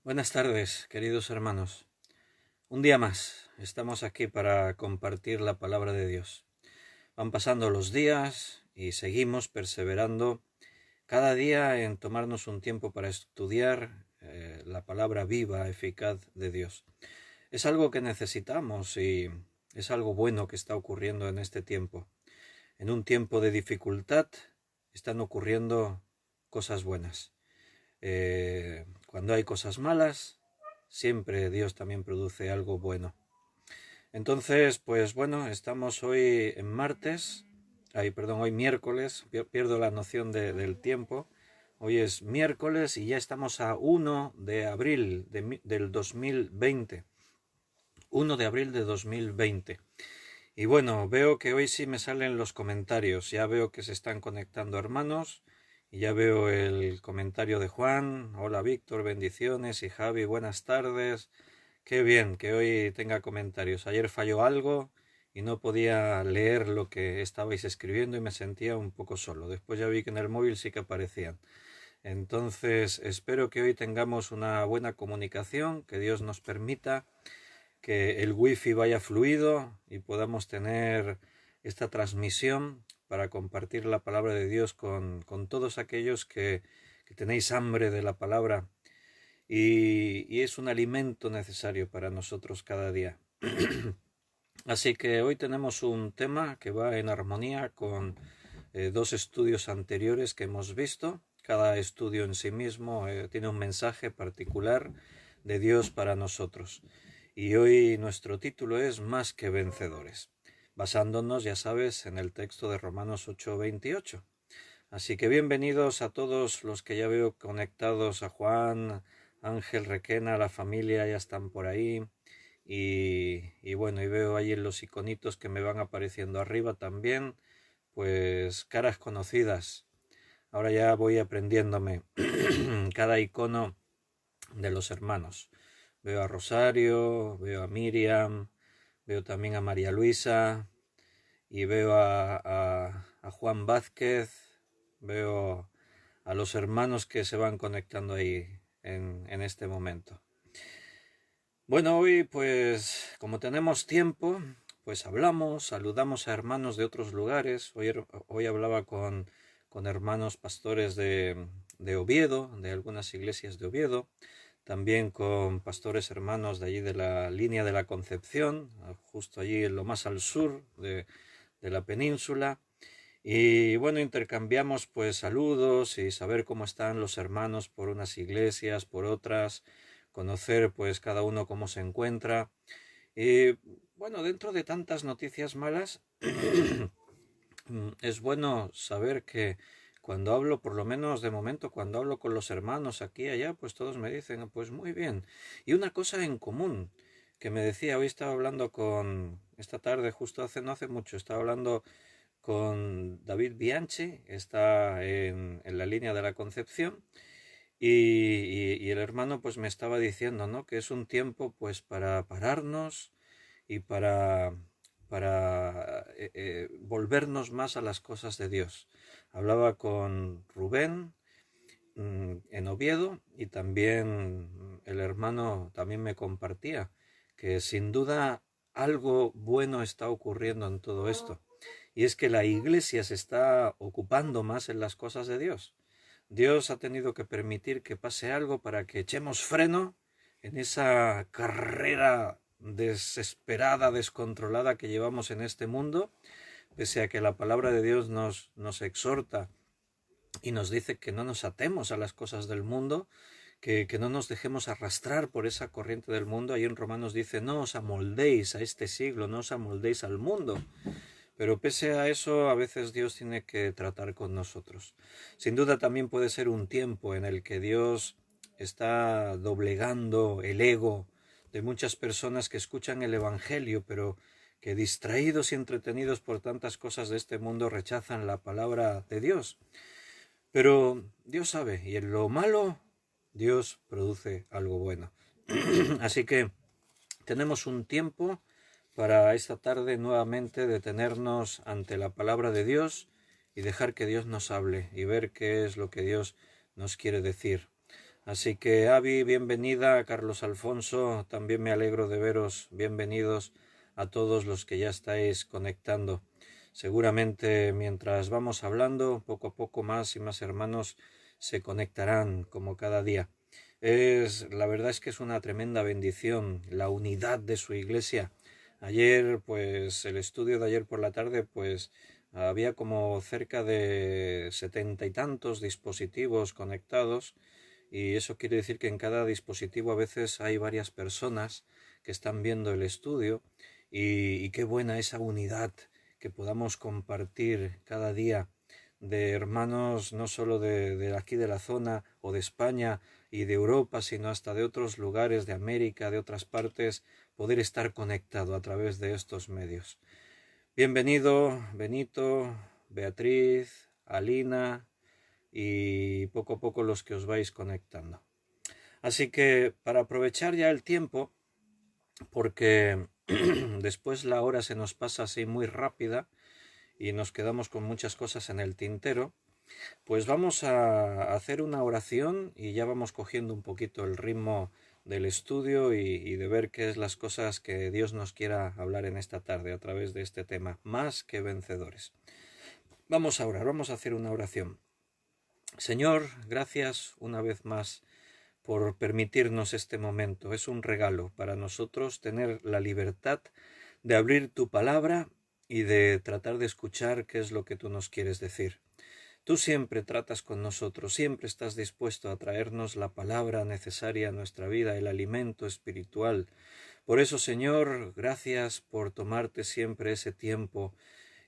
Buenas tardes, queridos hermanos. Un día más, estamos aquí para compartir la palabra de Dios. Van pasando los días y seguimos perseverando cada día en tomarnos un tiempo para estudiar la palabra viva, eficaz de Dios. Es algo que necesitamos y es algo bueno que está ocurriendo en este tiempo. En un tiempo de dificultad están ocurriendo cosas buenas. Cuando hay cosas malas, siempre Dios también produce algo bueno. Entonces, pues bueno, estamos hoy en martes, hoy miércoles, pierdo la noción del tiempo. Hoy es miércoles y ya estamos a 1 de abril del 2020. 1 de abril de 2020. Y bueno, veo que hoy sí me salen los comentarios, ya veo que se están conectando hermanos y ya veo el comentario de Juan. Hola Víctor, bendiciones, y Javi, buenas tardes. Qué bien que hoy tenga comentarios. Ayer falló algo y no podía leer lo que estabais escribiendo y me sentía un poco solo. Después ya vi que en el móvil sí que aparecían. Entonces espero que hoy tengamos una buena comunicación, que Dios nos permita que el wifi vaya fluido y podamos tener esta transmisión para compartir la palabra de Dios con todos aquellos que tenéis hambre de la palabra y es un alimento necesario para nosotros cada día. Así que hoy tenemos un tema que va en armonía con dos estudios anteriores que hemos visto. Cada estudio en sí mismo tiene un mensaje particular de Dios para nosotros. Y hoy nuestro título es Más que vencedores, basándonos, ya sabes, en el texto de Romanos 8:28. Así que bienvenidos a todos los que ya veo conectados, a Juan, Ángel, Requena, la familia ya están por ahí. Y bueno, y veo ahí en los iconitos que me van apareciendo arriba también, pues caras conocidas. Ahora ya voy aprendiéndome cada icono de los hermanos. Veo a Rosario, veo a Miriam, veo también a María Luisa y veo a Juan Vázquez, veo a los hermanos que se van conectando ahí en este momento. Bueno, hoy pues como tenemos tiempo, pues hablamos, saludamos a hermanos de otros lugares. Hoy hablaba con hermanos pastores de Oviedo, de algunas iglesias de Oviedo, también con pastores hermanos de allí de la línea de la Concepción, justo allí en lo más al sur de la península. Y bueno, intercambiamos pues saludos y saber cómo están los hermanos por unas iglesias, por otras, conocer pues cada uno cómo se encuentra. Y bueno, dentro de tantas noticias malas, es bueno saber que cuando hablo, por lo menos de momento, cuando hablo con los hermanos aquí y allá, pues todos me dicen, pues muy bien. Y una cosa en común que me decía, hoy estaba hablando esta tarde, justo no hace mucho, estaba hablando con David Bianchi, está en la línea de la Concepción, y el hermano pues me estaba diciendo, ¿no? Que es un tiempo pues para pararnos y para volvernos más a las cosas de Dios. Hablaba con Rubén en Oviedo y también el hermano también me compartía que sin duda algo bueno está ocurriendo en todo esto. Y es que la iglesia se está ocupando más en las cosas de Dios. Dios ha tenido que permitir que pase algo para que echemos freno en esa carrera desesperada, descontrolada que llevamos en este mundo, pese a que la palabra de Dios nos exhorta y nos dice que no nos atemos a las cosas del mundo, que no nos dejemos arrastrar por esa corriente del mundo. Ahí en Romanos dice, no os amoldéis a este siglo, no os amoldéis al mundo. Pero pese a eso, a veces Dios tiene que tratar con nosotros. Sin duda también puede ser un tiempo en el que Dios está doblegando el ego de muchas personas que escuchan el Evangelio, pero que distraídos y entretenidos por tantas cosas de este mundo rechazan la palabra de Dios. Pero Dios sabe, y en lo malo Dios produce algo bueno. Así que tenemos un tiempo para esta tarde nuevamente detenernos ante la palabra de Dios y dejar que Dios nos hable y ver qué es lo que Dios nos quiere decir. Así que Avi, bienvenida, Carlos Alfonso, también me alegro de veros, bienvenidos a todos los que ya estáis conectando. Seguramente mientras vamos hablando, poco a poco más y más hermanos se conectarán como cada día. La verdad es que es una tremenda bendición la unidad de su iglesia. Ayer, pues el estudio de ayer por la tarde, pues había como cerca de 70 y tantos dispositivos conectados, y eso quiere decir que en cada dispositivo a veces hay varias personas que están viendo el estudio, y qué buena esa unidad que podamos compartir cada día de hermanos no solo de aquí de la zona o de España y de Europa, sino hasta de otros lugares de América, de otras partes, poder estar conectado a través de estos medios. Bienvenido Benito, Beatriz, Alina y poco a poco los que os vais conectando. Así que para aprovechar ya el tiempo, porque después la hora se nos pasa así muy rápida y nos quedamos con muchas cosas en el tintero, pues vamos a hacer una oración y ya vamos cogiendo un poquito el ritmo del estudio y de ver qué es las cosas que Dios nos quiera hablar en esta tarde a través de este tema, más que vencedores. Vamos a orar, vamos a hacer una oración. Señor, gracias una vez más por permitirnos este momento. Es un regalo para nosotros tener la libertad de abrir tu palabra y de tratar de escuchar qué es lo que tú nos quieres decir. Tú siempre tratas con nosotros, siempre estás dispuesto a traernos la palabra necesaria a nuestra vida, el alimento espiritual. Por eso, Señor, gracias por tomarte siempre ese tiempo.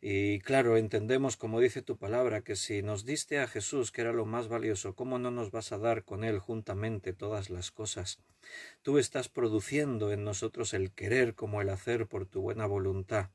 Y claro, entendemos, como dice tu palabra, que si nos diste a Jesús, que era lo más valioso, ¿cómo no nos vas a dar con Él juntamente todas las cosas? Tú estás produciendo en nosotros el querer como el hacer por tu buena voluntad.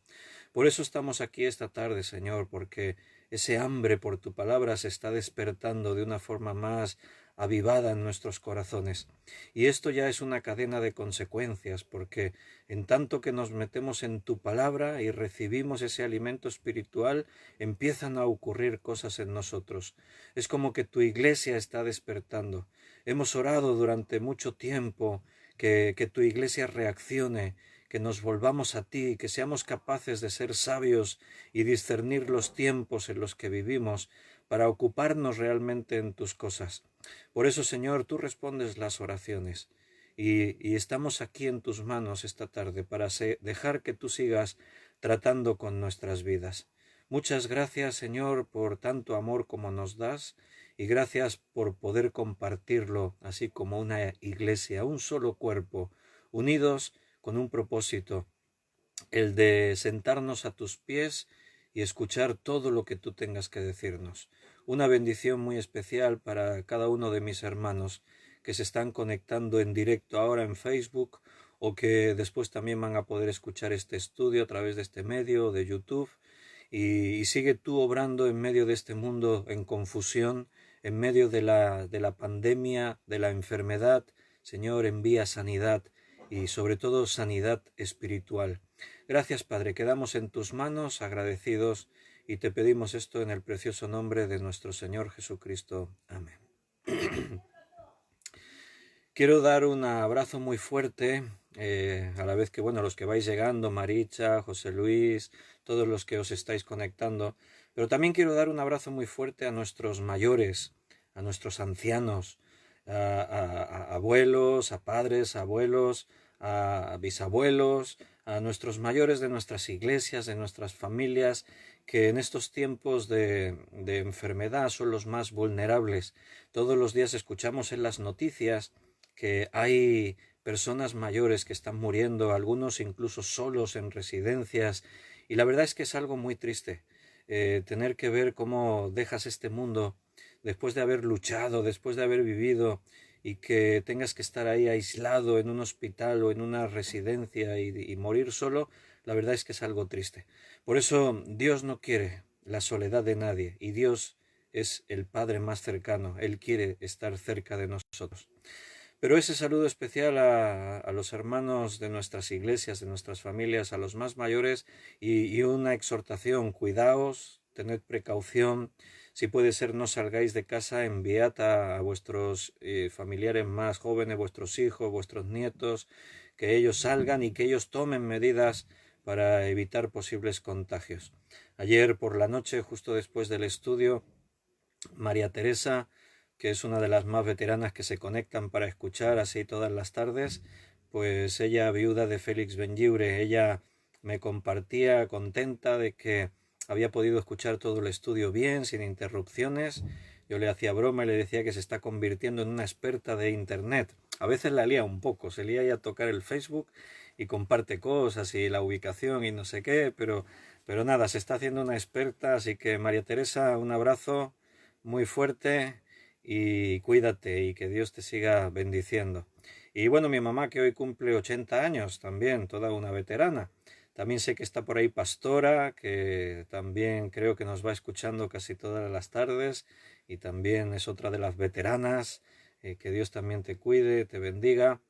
Por eso estamos aquí esta tarde, Señor, porque ese hambre por tu palabra se está despertando de una forma más avivada en nuestros corazones. Y esto ya es una cadena de consecuencias, porque en tanto que nos metemos en tu palabra y recibimos ese alimento espiritual, empiezan a ocurrir cosas en nosotros. Es como que tu iglesia está despertando. Hemos orado durante mucho tiempo que tu iglesia reaccione, que nos volvamos a ti, que seamos capaces de ser sabios y discernir los tiempos en los que vivimos para ocuparnos realmente en tus cosas. Por eso, Señor, tú respondes las oraciones y estamos aquí en tus manos esta tarde para dejar que tú sigas tratando con nuestras vidas. Muchas gracias, Señor, por tanto amor como nos das, y gracias por poder compartirlo así como una iglesia, un solo cuerpo, unidos con un propósito, el de sentarnos a tus pies y escuchar todo lo que tú tengas que decirnos. Una bendición muy especial para cada uno de mis hermanos que se están conectando en directo ahora en Facebook, o que después también van a poder escuchar este estudio a través de este medio de YouTube. Y sigue tú obrando en medio de este mundo en confusión, en medio de la pandemia, de la enfermedad. Señor, envía sanidad, y sobre todo sanidad espiritual. Gracias, Padre, quedamos en tus manos agradecidos y te pedimos esto en el precioso nombre de nuestro Señor Jesucristo. Amén. Quiero dar un abrazo muy fuerte, a la vez que, bueno, los que vais llegando, Maricha, José Luis, todos los que os estáis conectando, pero también quiero dar un abrazo muy fuerte a nuestros mayores, a nuestros ancianos, a abuelos, a padres, a abuelos, a bisabuelos, a nuestros mayores de nuestras iglesias, de nuestras familias, que en estos tiempos de enfermedad son los más vulnerables. Todos los días escuchamos en las noticias que hay personas mayores que están muriendo, algunos incluso solos en residencias, y la verdad es que es algo muy triste, tener que ver cómo dejas este mundo después de haber luchado, después de haber vivido, y que tengas que estar ahí aislado en un hospital o en una residencia y morir solo. La verdad es que es algo triste. Por eso Dios no quiere la soledad de nadie, y Dios es el Padre más cercano. Él quiere estar cerca de nosotros. Pero ese saludo especial a los hermanos de nuestras iglesias, de nuestras familias, a los más mayores, y una exhortación: cuidaos, tened precaución. Si puede ser, no salgáis de casa, enviad a vuestros familiares más jóvenes, vuestros hijos, vuestros nietos, que ellos salgan y que ellos tomen medidas para evitar posibles contagios. Ayer por la noche, justo después del estudio, María Teresa, que es una de las más veteranas que se conectan para escuchar así todas las tardes, pues ella, viuda de Félix Benlliure, ella me compartía contenta de que había podido escuchar todo el estudio bien, sin interrupciones. Yo le hacía broma y le decía que se está convirtiendo en una experta de internet. A veces la lía un poco, se lía ya a tocar el Facebook y comparte cosas y la ubicación y no sé qué, pero nada, se está haciendo una experta, así que María Teresa, un abrazo muy fuerte y cuídate y que Dios te siga bendiciendo. Y bueno, mi mamá, que hoy cumple 80 años también, toda una veterana. También sé que está por ahí Pastora, que también creo que nos va escuchando casi todas las tardes y también es otra de las veteranas. Que Dios también te cuide, te bendiga.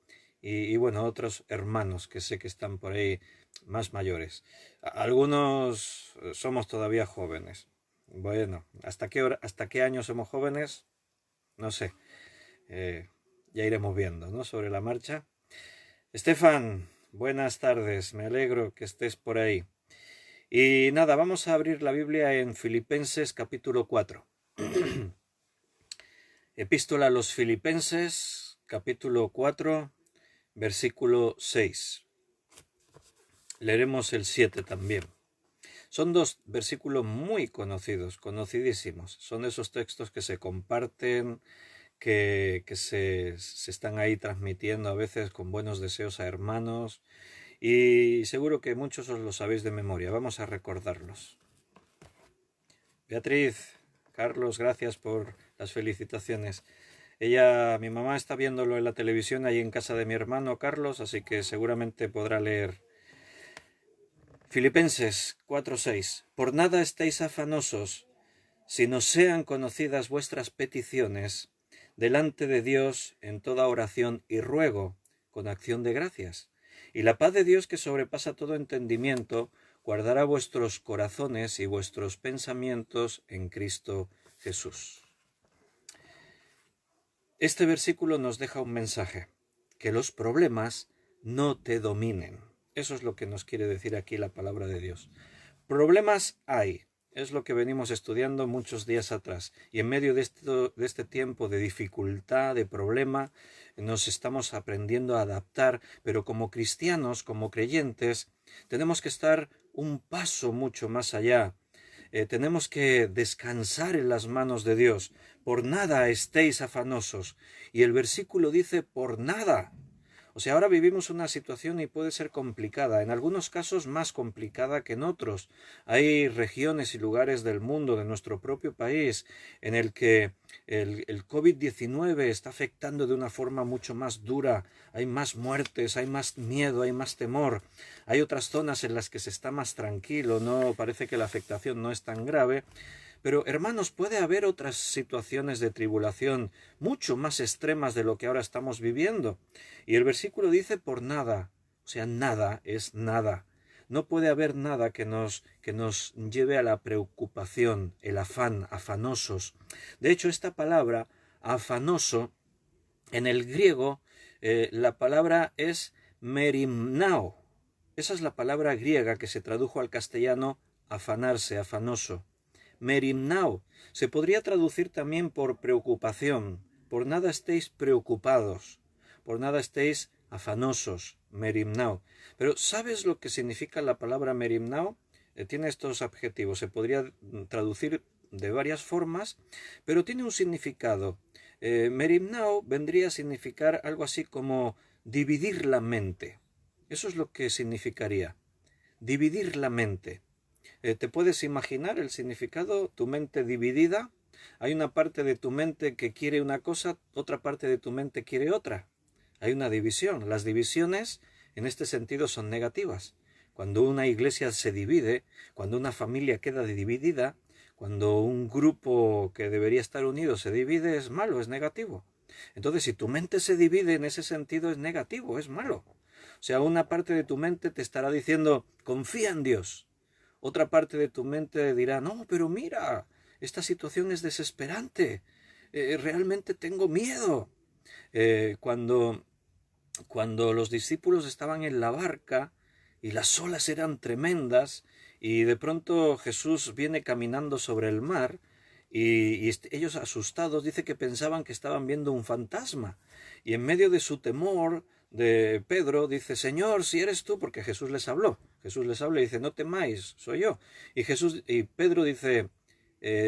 Y bueno, otros hermanos que sé que están por ahí más mayores. Algunos somos todavía jóvenes. Bueno, hasta qué año somos jóvenes? No sé. Eh, ya iremos viendo, ¿no? Sobre la marcha. Estefan, buenas tardes. Me alegro que estés por ahí. Y nada, vamos a abrir la Biblia en Filipenses capítulo 4. Epístola a los Filipenses, capítulo 4, versículo 6. Leeremos el 7 también. Son dos versículos muy conocidos, conocidísimos. Son esos textos que se comparten, que se están ahí transmitiendo a veces con buenos deseos a hermanos. Y seguro que muchos os lo sabéis de memoria. Vamos a recordarlos. Beatriz, Carlos, gracias por las felicitaciones. Mi mamá está viéndolo en la televisión ahí en casa de mi hermano Carlos, así que seguramente podrá leer. Filipenses 4:6. Por nada estéis afanosos, sino sean conocidas vuestras peticiones delante de Dios en toda oración y ruego, con acción de gracias. Y la paz de Dios, que sobrepasa todo entendimiento, guardará vuestros corazones y vuestros pensamientos en Cristo Jesús. Este versículo nos deja un mensaje: que los problemas no te dominen. Eso es lo que nos quiere decir aquí la palabra de Dios. Problemas hay, es lo que venimos estudiando muchos días atrás. Y en medio de este tiempo de dificultad, de problema, nos estamos aprendiendo a adaptar, pero como cristianos, como creyentes, tenemos que estar un paso mucho más allá. Tenemos que descansar en las manos de Dios. Por nada estéis afanosos. Y el versículo dice por nada. O sea, ahora vivimos una situación y puede ser complicada, en algunos casos más complicada que en otros. Hay regiones y lugares del mundo, de nuestro propio país, en el que el COVID-19 está afectando de una forma mucho más dura. Hay más muertes, hay más miedo, hay más temor. Hay otras zonas en las que se está más tranquilo, no parece que la afectación no es tan grave. Pero, hermanos, puede haber otras situaciones de tribulación mucho más extremas de lo que ahora estamos viviendo. Y el versículo dice por nada, o sea, nada es nada. No puede haber nada que nos lleve a la preocupación, el afán, afanosos. De hecho, esta palabra, afanoso, en el griego, la palabra es merimnao. Esa es la palabra griega que se tradujo al castellano afanarse, afanoso. Merimnao se podría traducir también por preocupación. Por nada estéis preocupados, por nada estéis afanosos, merimnao. Pero ¿sabes lo que significa la palabra merimnao? Tiene estos adjetivos, se podría traducir de varias formas, pero tiene un significado. Merimnao vendría a significar algo así como dividir la mente. Eso es lo que significaría, dividir la mente. ¿Te puedes imaginar el significado? Tu mente dividida. Hay una parte de tu mente que quiere una cosa, otra parte de tu mente quiere otra. Hay una división. Las divisiones en este sentido son negativas. Cuando una iglesia se divide, cuando una familia queda dividida, cuando un grupo que debería estar unido se divide, es malo, es negativo. Entonces, si tu mente se divide en ese sentido, es negativo, es malo. O sea, una parte de tu mente te estará diciendo, confía en Dios. Otra parte de tu mente dirá, no, pero mira, esta situación es desesperante, realmente tengo miedo. Cuando los discípulos estaban en la barca y las olas eran tremendas y de pronto Jesús viene caminando sobre el mar y ellos asustados dice que pensaban que estaban viendo un fantasma y en medio de su temor de Pedro dice: Señor, si eres tú, porque Jesús les habla y dice: no temáis, soy yo. Y Pedro dice: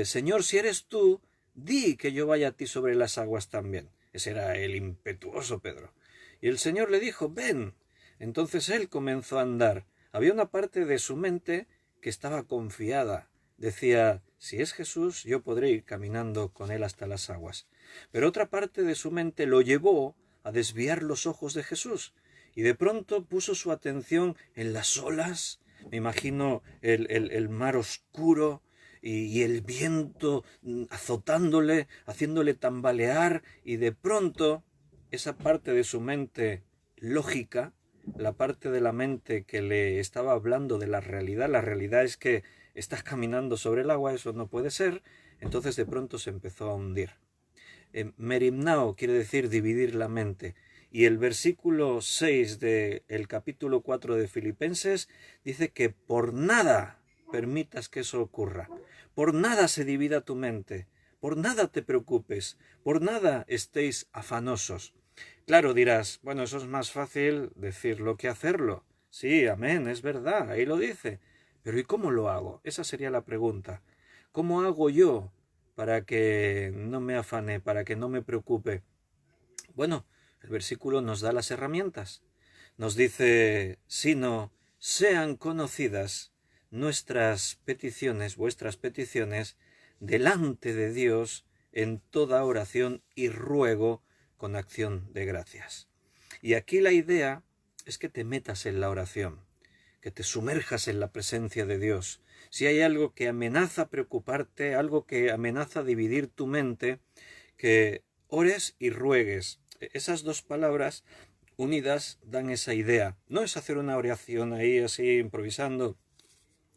Señor, si eres tú, di que yo vaya a ti sobre las aguas también. Ese era el impetuoso Pedro. Y el Señor le dijo: ven. Entonces él comenzó a andar. Había una parte de su mente que estaba confiada. Decía: si es Jesús, yo podré ir caminando con él hasta las aguas. Pero otra parte de su mente lo llevó a desviar los ojos de Jesús. Y de pronto puso su atención en las olas. Me imagino el mar oscuro y el viento azotándole, haciéndole tambalear, y de pronto esa parte de su mente lógica, la parte de la mente que le estaba hablando de la realidad es que estás caminando sobre el agua, eso no puede ser, entonces de pronto se empezó a hundir. Merimnao quiere decir dividir la mente. Y el versículo 6 del capítulo 4 de Filipenses dice que por nada permitas que eso ocurra. Por nada se divida tu mente. Por nada te preocupes. Por nada estéis afanosos. Claro, dirás: bueno, eso es más fácil decirlo que hacerlo. Sí, amén, es verdad, ahí lo dice. Pero ¿y cómo lo hago? Esa sería la pregunta. ¿Cómo hago yo para que no me afane, para que no me preocupe? Bueno, el versículo nos da las herramientas. Nos dice: sino sean conocidas nuestras peticiones, vuestras peticiones, delante de Dios en toda oración y ruego con acción de gracias. Y aquí la idea es que te metas en la oración, que te sumerjas en la presencia de Dios. Si hay algo que amenaza preocuparte, algo que amenaza dividir tu mente, que ores y ruegues. Esas dos palabras unidas dan esa idea. No es hacer una oración ahí así improvisando: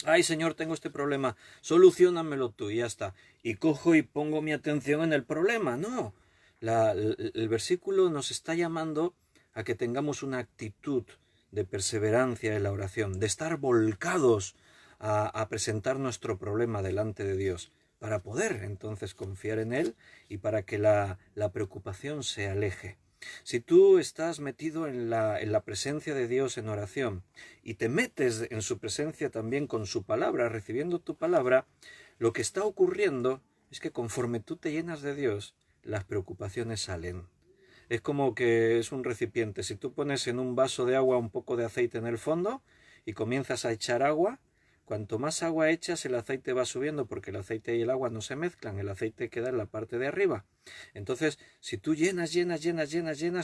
ay, Señor, tengo este problema, soluciónamelo tú y ya está. Y cojo y pongo mi atención en el problema. No, el versículo nos está llamando a que tengamos una actitud de perseverancia en la oración, de estar volcados a presentar nuestro problema delante de Dios, para poder entonces confiar en Él y para que la preocupación se aleje. Si tú estás metido en la presencia de Dios en oración y te metes en su presencia también con su palabra, recibiendo tu palabra, lo que está ocurriendo es que conforme tú te llenas de Dios, las preocupaciones salen. Es como que es un recipiente. Si tú pones en un vaso de agua un poco de aceite en el fondo y comienzas a echar agua, cuanto más agua echas, el aceite va subiendo, porque el aceite y el agua no se mezclan, el aceite queda en la parte de arriba. Entonces, si tú llenas,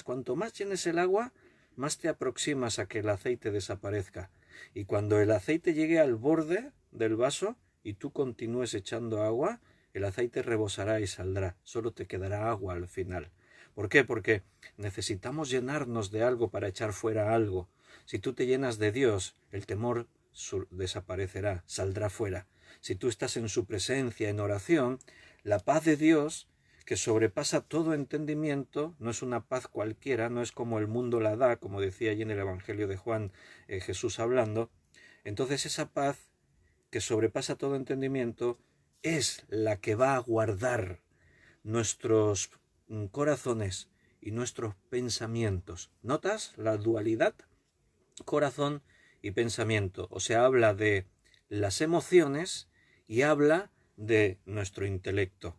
cuanto más llenes el agua, más te aproximas a que el aceite desaparezca. Y cuando el aceite llegue al borde del vaso y tú continúes echando agua, el aceite rebosará y saldrá. Solo te quedará agua al final. ¿Por qué? Porque necesitamos llenarnos de algo para echar fuera algo. Si tú te llenas de Dios, el temor desaparecerá, saldrá fuera. Si tú estás en su presencia, en oración, la paz de Dios, que sobrepasa todo entendimiento, no es una paz cualquiera, no es como el mundo la da, como decía allí en el Evangelio de Juan, Jesús hablando. Entonces esa paz que sobrepasa todo entendimiento es la que va a guardar nuestros corazones y nuestros pensamientos. ¿Notas la dualidad? Corazón y pensamiento. O sea, habla de las emociones y habla de nuestro intelecto.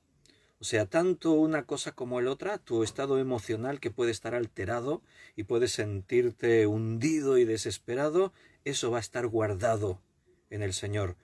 O sea, tanto una cosa como la otra, tu estado emocional, que puede estar alterado y puedes sentirte hundido y desesperado, eso va a estar guardado en el Señor,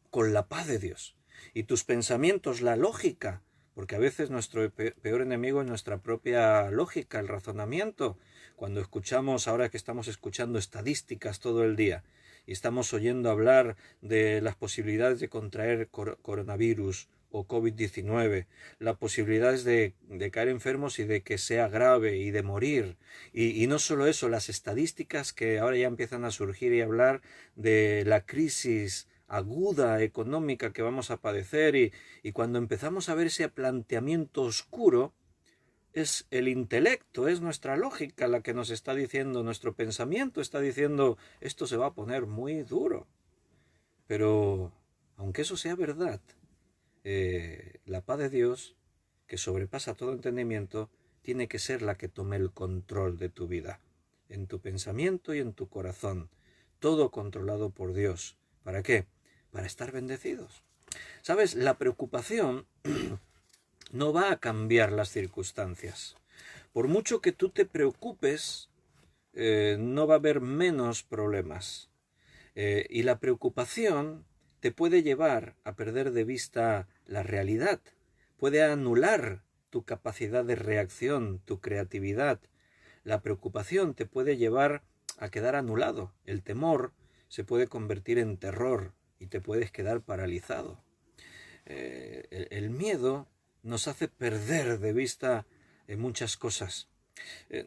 con la paz de Dios. Y tus pensamientos, la lógica, porque a veces nuestro peor enemigo es nuestra propia lógica, el razonamiento. Cuando escuchamos, ahora que estamos escuchando estadísticas todo el día y estamos oyendo hablar de las posibilidades de contraer coronavirus o COVID-19, las posibilidades de caer enfermos y de que sea grave y de morir. Y no solo eso, las estadísticas que ahora ya empiezan a surgir y hablar de la crisis aguda económica que vamos a padecer y cuando empezamos a ver ese planteamiento oscuro, es el intelecto, es nuestra lógica la que nos está diciendo, nuestro pensamiento está diciendo, esto se va a poner muy duro. Pero, aunque eso sea verdad, la paz de Dios, que sobrepasa todo entendimiento, tiene que ser la que tome el control de tu vida, en tu pensamiento y en tu corazón, todo controlado por Dios. ¿Para qué? Para estar bendecidos. ¿Sabes? La preocupación no va a cambiar las circunstancias. Por mucho que tú te preocupes, no va a haber menos problemas. Y la preocupación te puede llevar a perder de vista la realidad, puede anular tu capacidad de reacción, tu creatividad. La preocupación te puede llevar a quedar anulado. El temor se puede convertir en terror y te puedes quedar paralizado. El miedo nos hace perder de vista muchas cosas.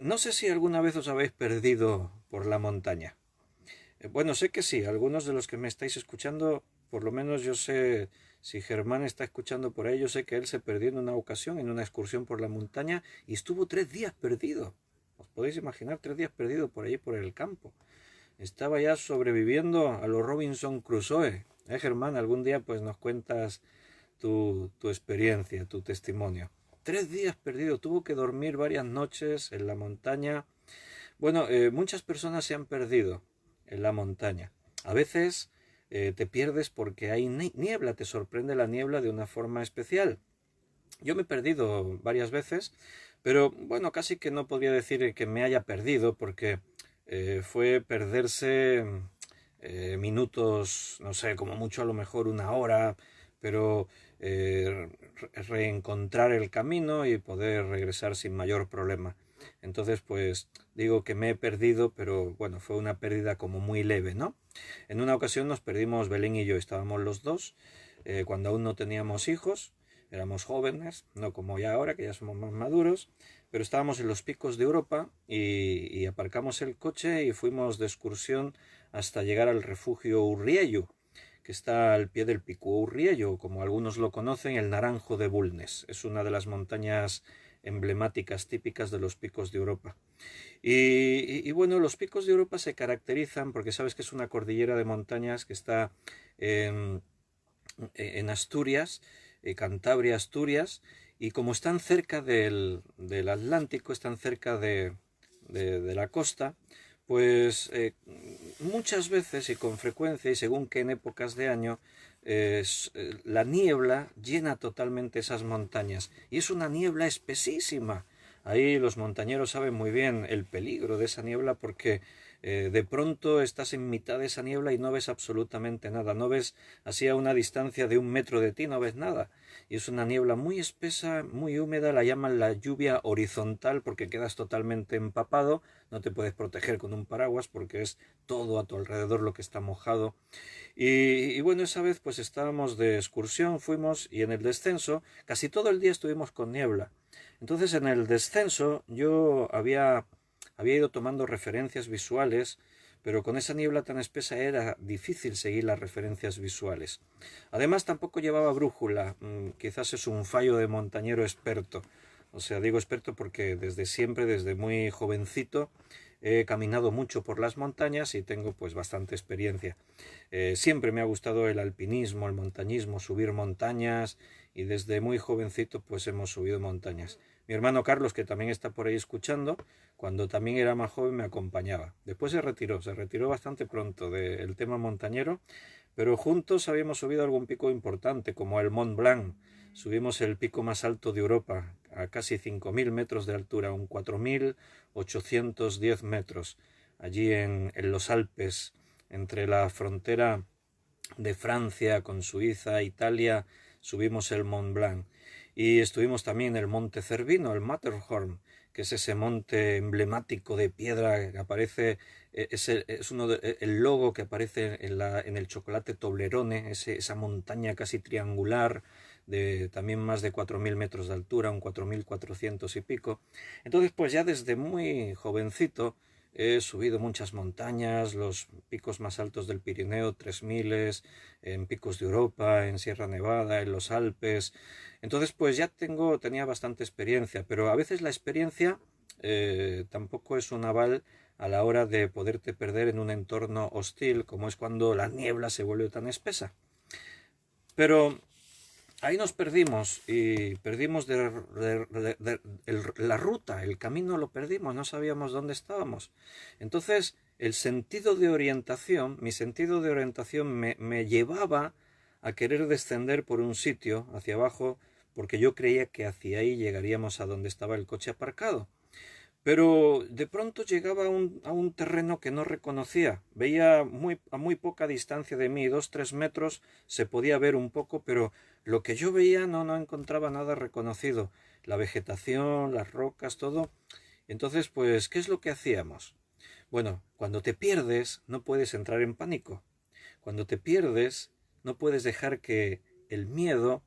No sé si alguna vez os habéis perdido por la montaña. Bueno, sé que sí, algunos de los que me estáis escuchando, por lo menos yo sé, si Germán está escuchando por ahí, yo sé que él se perdió en una ocasión, en una excursión por la montaña, y estuvo 3 días perdido. ¿Os podéis imaginar 3 días perdido por ahí, por el campo? Estaba ya sobreviviendo a los Robinson Crusoe. Germán? Algún día pues nos cuentas tu experiencia, tu testimonio. 3 días perdido, tuvo que dormir varias noches en la montaña. Bueno, muchas personas se han perdido en la montaña. A veces te pierdes porque hay niebla, te sorprende la niebla de una forma especial. Yo me he perdido varias veces, pero bueno, casi que no podría decir que me haya perdido porque fue perderse minutos, no sé, como mucho a lo mejor una hora, pero reencontrar el camino y poder regresar sin mayor problema. Entonces, pues digo que me he perdido, pero bueno, fue una pérdida como muy leve, ¿no? En una ocasión nos perdimos, Belén y yo, estábamos los dos, cuando aún no teníamos hijos, éramos jóvenes, no como ya ahora, que ya somos más maduros, pero estábamos en los picos de Europa y aparcamos el coche y fuimos de excursión hasta llegar al refugio Urriello, que está al pie del pico Urriello, como algunos lo conocen, el Naranjo de Bulnes. Es una de las montañas emblemáticas, típicas de los picos de Europa. Y bueno, los picos de Europa se caracterizan porque sabes que es una cordillera de montañas que está en Asturias, Cantabria, Asturias, y como están cerca del Atlántico, están cerca de la costa, pues muchas veces y con frecuencia y según que en épocas de año, la niebla llena totalmente esas montañas y es una niebla espesísima. Ahí los montañeros saben muy bien el peligro de esa niebla porque de pronto estás en mitad de esa niebla y no ves absolutamente nada, no ves así a una distancia de 1 metro de ti, no ves nada. Y es una niebla muy espesa, muy húmeda, la llaman la lluvia horizontal porque quedas totalmente empapado, no te puedes proteger con un paraguas porque es todo a tu alrededor lo que está mojado. Y bueno, esa vez pues estábamos de excursión, fuimos y en el descenso casi todo el día estuvimos con niebla. Entonces en el descenso yo había ido tomando referencias visuales, pero con esa niebla tan espesa era difícil seguir las referencias visuales. Además tampoco llevaba brújula, quizás es un fallo de montañero experto. O sea, digo experto porque desde siempre, desde muy jovencito, he caminado mucho por las montañas y tengo pues bastante experiencia. Siempre me ha gustado el alpinismo, el montañismo, subir montañas y desde muy jovencito pues hemos subido montañas. Mi hermano Carlos, que también está por ahí escuchando, cuando también era más joven me acompañaba. Después se retiró bastante pronto del tema montañero, pero juntos habíamos subido algún pico importante como el Mont Blanc. Subimos el pico más alto de Europa, a casi 5.000 metros de altura, un 4.810 metros, allí en los Alpes, entre la frontera de Francia con Suiza, Italia, subimos el Mont Blanc. Y estuvimos también en el Monte Cervino, el Matterhorn, que es ese monte emblemático de piedra que aparece, es uno el logo que aparece en el chocolate Toblerone, esa montaña casi triangular, de también más de 4.000 metros de altura, un 4.400 y pico. Entonces, pues ya desde muy jovencito he subido muchas montañas, los picos más altos del Pirineo, 3000, en picos de Europa, en Sierra Nevada, en los Alpes. Entonces, pues ya tenía bastante experiencia, pero a veces la experiencia tampoco es un aval a la hora de poderte perder en un entorno hostil, como es cuando la niebla se vuelve tan espesa. Pero ahí nos perdimos y perdimos la ruta, el camino lo perdimos, no sabíamos dónde estábamos. Entonces, el sentido de orientación, mi sentido de orientación me llevaba a querer descender por un sitio hacia abajo, porque yo creía que hacia ahí llegaríamos a donde estaba el coche aparcado. Pero de pronto llegaba a un terreno que no reconocía. Veía a muy poca distancia de mí, 2, 3 metros, se podía ver un poco, pero lo que yo veía no encontraba nada reconocido. La vegetación, las rocas, todo. Entonces, pues, ¿qué es lo que hacíamos? Bueno, cuando te pierdes, no puedes entrar en pánico. Cuando te pierdes, no puedes dejar que el miedo,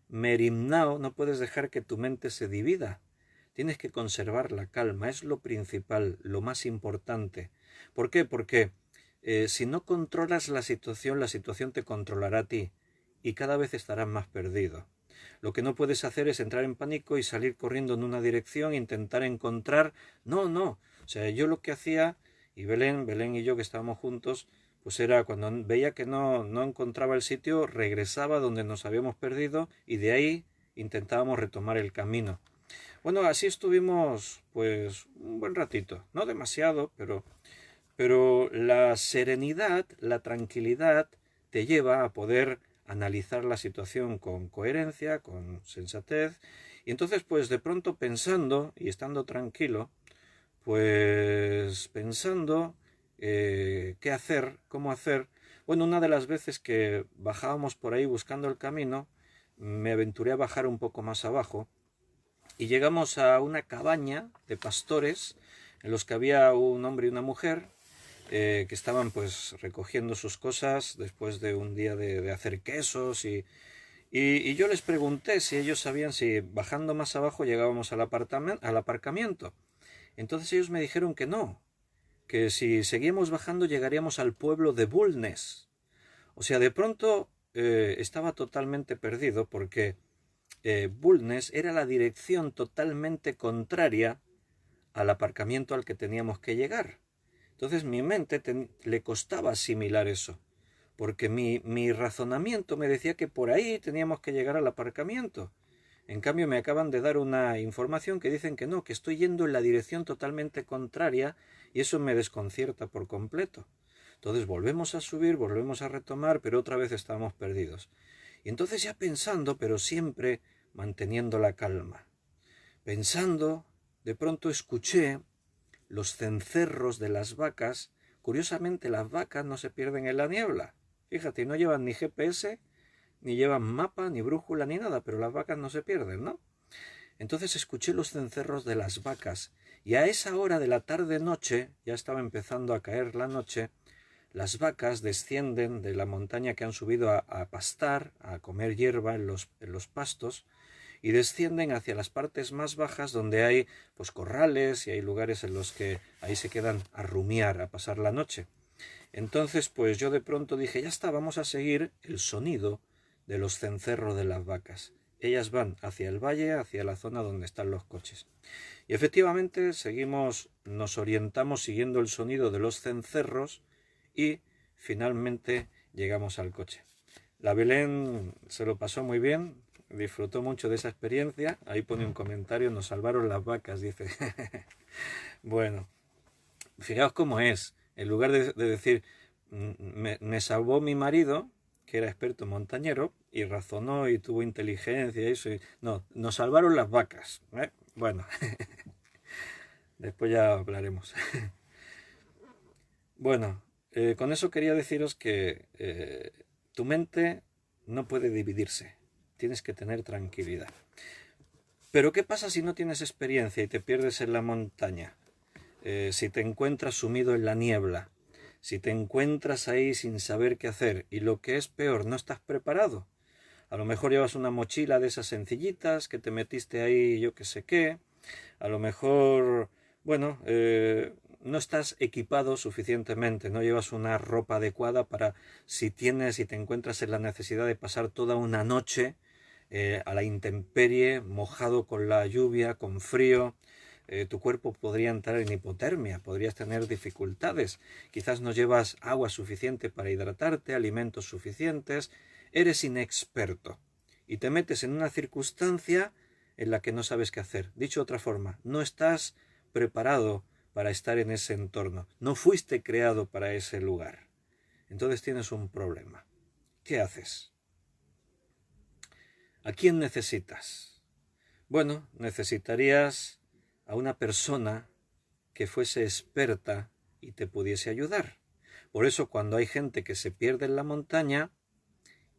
merimnao, no puedes dejar que tu mente se divida. Tienes que conservar la calma, es lo principal, lo más importante. ¿Por qué? Porque si no controlas la situación te controlará a ti y cada vez estarás más perdido. Lo que no puedes hacer es entrar en pánico y salir corriendo en una dirección, intentar encontrar... No. O sea, yo lo que hacía, y Belén y yo que estábamos juntos, pues era cuando veía que no encontraba el sitio, regresaba donde nos habíamos perdido y de ahí intentábamos retomar el camino. Bueno, así estuvimos pues un buen ratito, no demasiado, pero la serenidad, la tranquilidad te lleva a poder analizar la situación con coherencia, con sensatez, y entonces pues de pronto pensando y estando tranquilo, pues pensando qué hacer, cómo hacer, bueno, una de las veces que bajábamos por ahí buscando el camino, me aventuré a bajar un poco más abajo, y llegamos a una cabaña de pastores en los que había un hombre y una mujer que estaban pues recogiendo sus cosas después de un día de hacer quesos y yo les pregunté si ellos sabían si bajando más abajo llegábamos al aparcamiento. Entonces ellos me dijeron que no, que si seguíamos bajando llegaríamos al pueblo de Bulnes. O sea, de pronto estaba totalmente perdido porque Bulnes era la dirección totalmente contraria al aparcamiento al que teníamos que llegar. Entonces mi mente le costaba asimilar eso, porque mi razonamiento me decía que por ahí teníamos que llegar al aparcamiento. En cambio me acaban de dar una información que dicen que no, que estoy yendo en la dirección totalmente contraria y eso me desconcierta por completo. Entonces volvemos a subir, volvemos a retomar, pero otra vez estábamos perdidos. Y entonces ya pensando, pero siempre manteniendo la calma. Pensando, de pronto escuché los cencerros de las vacas. Curiosamente las vacas no se pierden en la niebla. Fíjate, no llevan ni GPS, ni llevan mapa, ni brújula, ni nada, pero las vacas no se pierden, ¿no? Entonces escuché los cencerros de las vacas y a esa hora de la tarde-noche, ya estaba empezando a caer la noche, las vacas descienden de la montaña que han subido a pastar, a comer hierba en los pastos, y descienden hacia las partes más bajas donde hay pues corrales y hay lugares en los que ahí se quedan a rumiar, a pasar la noche. Entonces pues yo de pronto dije, ya está, vamos a seguir el sonido de los cencerros de las vacas. Ellas van hacia el valle, hacia la zona donde están los coches. Y efectivamente nos orientamos siguiendo el sonido de los cencerros y finalmente llegamos al coche. La Belén se lo pasó muy bien, disfrutó mucho de esa experiencia. Ahí pone un comentario, nos salvaron las vacas, dice. Bueno, fijaos cómo es. En lugar de decir, me salvó mi marido, que era experto montañero, y razonó y tuvo inteligencia y eso. No, nos salvaron las vacas. Bueno, después ya hablaremos. Bueno, con eso quería deciros que tu mente no puede dividirse. Tienes que tener tranquilidad. Pero ¿qué pasa si no tienes experiencia y te pierdes en la montaña? Si te encuentras sumido en la niebla, si te encuentras ahí sin saber qué hacer y lo que es peor, no estás preparado. A lo mejor llevas una mochila de esas sencillitas que te metiste ahí yo qué sé qué. A lo mejor, bueno, no estás equipado suficientemente, no llevas una ropa adecuada para si tienes y te encuentras en la necesidad de pasar toda una noche a la intemperie, mojado con la lluvia, con frío. Tu cuerpo podría entrar en hipotermia, podrías tener dificultades, quizás no llevas agua suficiente para hidratarte, alimentos suficientes, eres inexperto y te metes en una circunstancia en la que no sabes qué hacer. Dicho de otra forma, no estás preparado para estar en ese entorno, no fuiste creado para ese lugar. Entonces tienes un problema. ¿Qué haces? ¿A quién necesitas? Bueno, necesitarías a una persona que fuese experta y te pudiese ayudar. Por eso cuando hay gente que se pierde en la montaña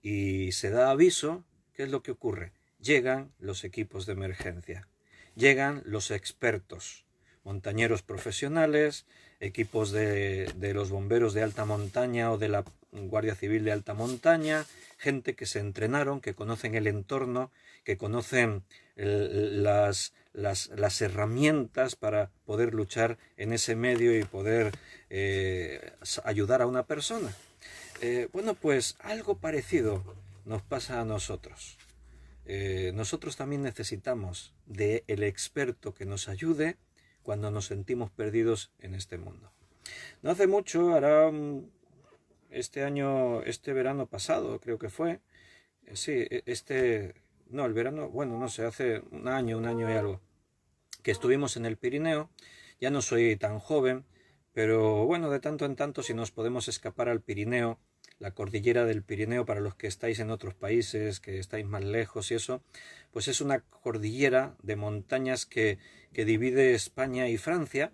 y se da aviso, ¿qué es lo que ocurre? Llegan los equipos de emergencia, llegan los expertos, montañeros profesionales, equipos de los bomberos de alta montaña o de la Guardia Civil de alta montaña, gente que se entrenaron, que conocen el entorno, que conocen las herramientas para poder luchar en ese medio y poder ayudar a una persona. Bueno, pues algo parecido nos pasa a nosotros. Nosotros también necesitamos del experto que nos ayude cuando nos sentimos perdidos en este mundo. No hace mucho, hará este verano pasado, creo que fue, sí, el verano, bueno, no sé, hace un año y algo, que estuvimos en el Pirineo. Ya no soy tan joven, pero bueno, de tanto en tanto, si nos podemos escapar al Pirineo, la cordillera del Pirineo, para los que estáis en otros países, que estáis más lejos y eso, pues es una cordillera de montañas que divide España y Francia,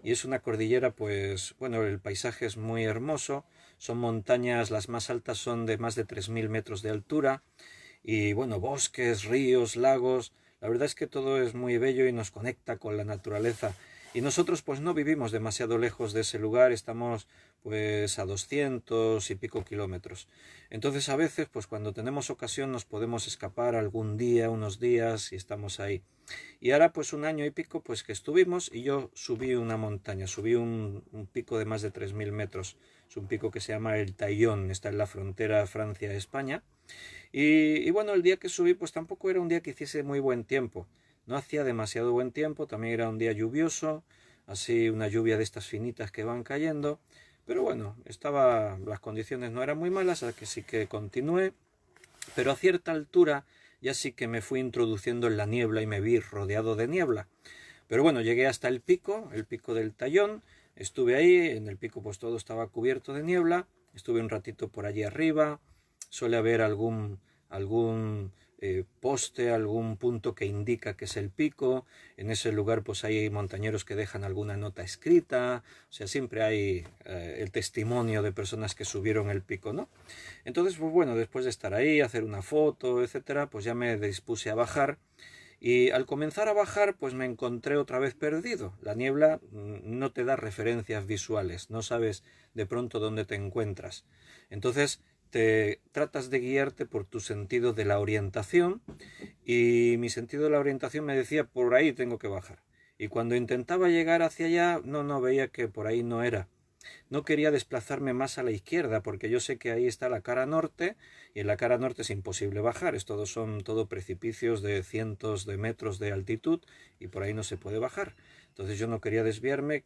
y es una cordillera, pues bueno, el paisaje es muy hermoso, son montañas, las más altas son de más de 3000 metros de altura, y bueno, bosques, ríos, lagos, la verdad es que todo es muy bello y nos conecta con la naturaleza. Y nosotros pues no vivimos demasiado lejos de ese lugar, estamos pues a 200 y pico kilómetros. Entonces a veces pues cuando tenemos ocasión nos podemos escapar algún día, unos días y estamos ahí. Y ahora pues un año y pico pues que estuvimos y yo subí una montaña, subí un pico de más de 3000 metros. Es un pico que se llama el Taillon, está en la frontera Francia-España. Y bueno, el día que subí pues tampoco era un día que hiciese muy buen tiempo. No hacía demasiado buen tiempo, también era un día lluvioso, así una lluvia de estas finitas que van cayendo. Pero bueno, las condiciones no eran muy malas, así que sí que continué. Pero a cierta altura ya sí que me fui introduciendo en la niebla y me vi rodeado de niebla. Pero bueno, llegué hasta el pico del Tallón, estuve ahí, en el pico pues todo estaba cubierto de niebla, estuve un ratito por allí arriba, suele haber algún poste, algún punto que indica que es el pico. En ese lugar pues hay montañeros que dejan alguna nota escrita, o sea, siempre hay el testimonio de personas que subieron el pico, ¿no? Entonces, pues bueno, después de estar ahí, hacer una foto, etcétera, pues ya me dispuse a bajar. Y al comenzar a bajar, pues me encontré otra vez perdido. La niebla no te da referencias visuales, no sabes de pronto dónde te encuentras. Entonces te tratas de guiarte por tu sentido de la orientación, y mi sentido de la orientación me decía por ahí tengo que bajar. Y cuando intentaba llegar hacia allá, no veía que por ahí no era. No quería desplazarme más a la izquierda porque yo sé que ahí está la cara norte y en la cara norte es imposible bajar, son todo precipicios de cientos de metros de altitud y por ahí no se puede bajar. Entonces yo no quería desviarme,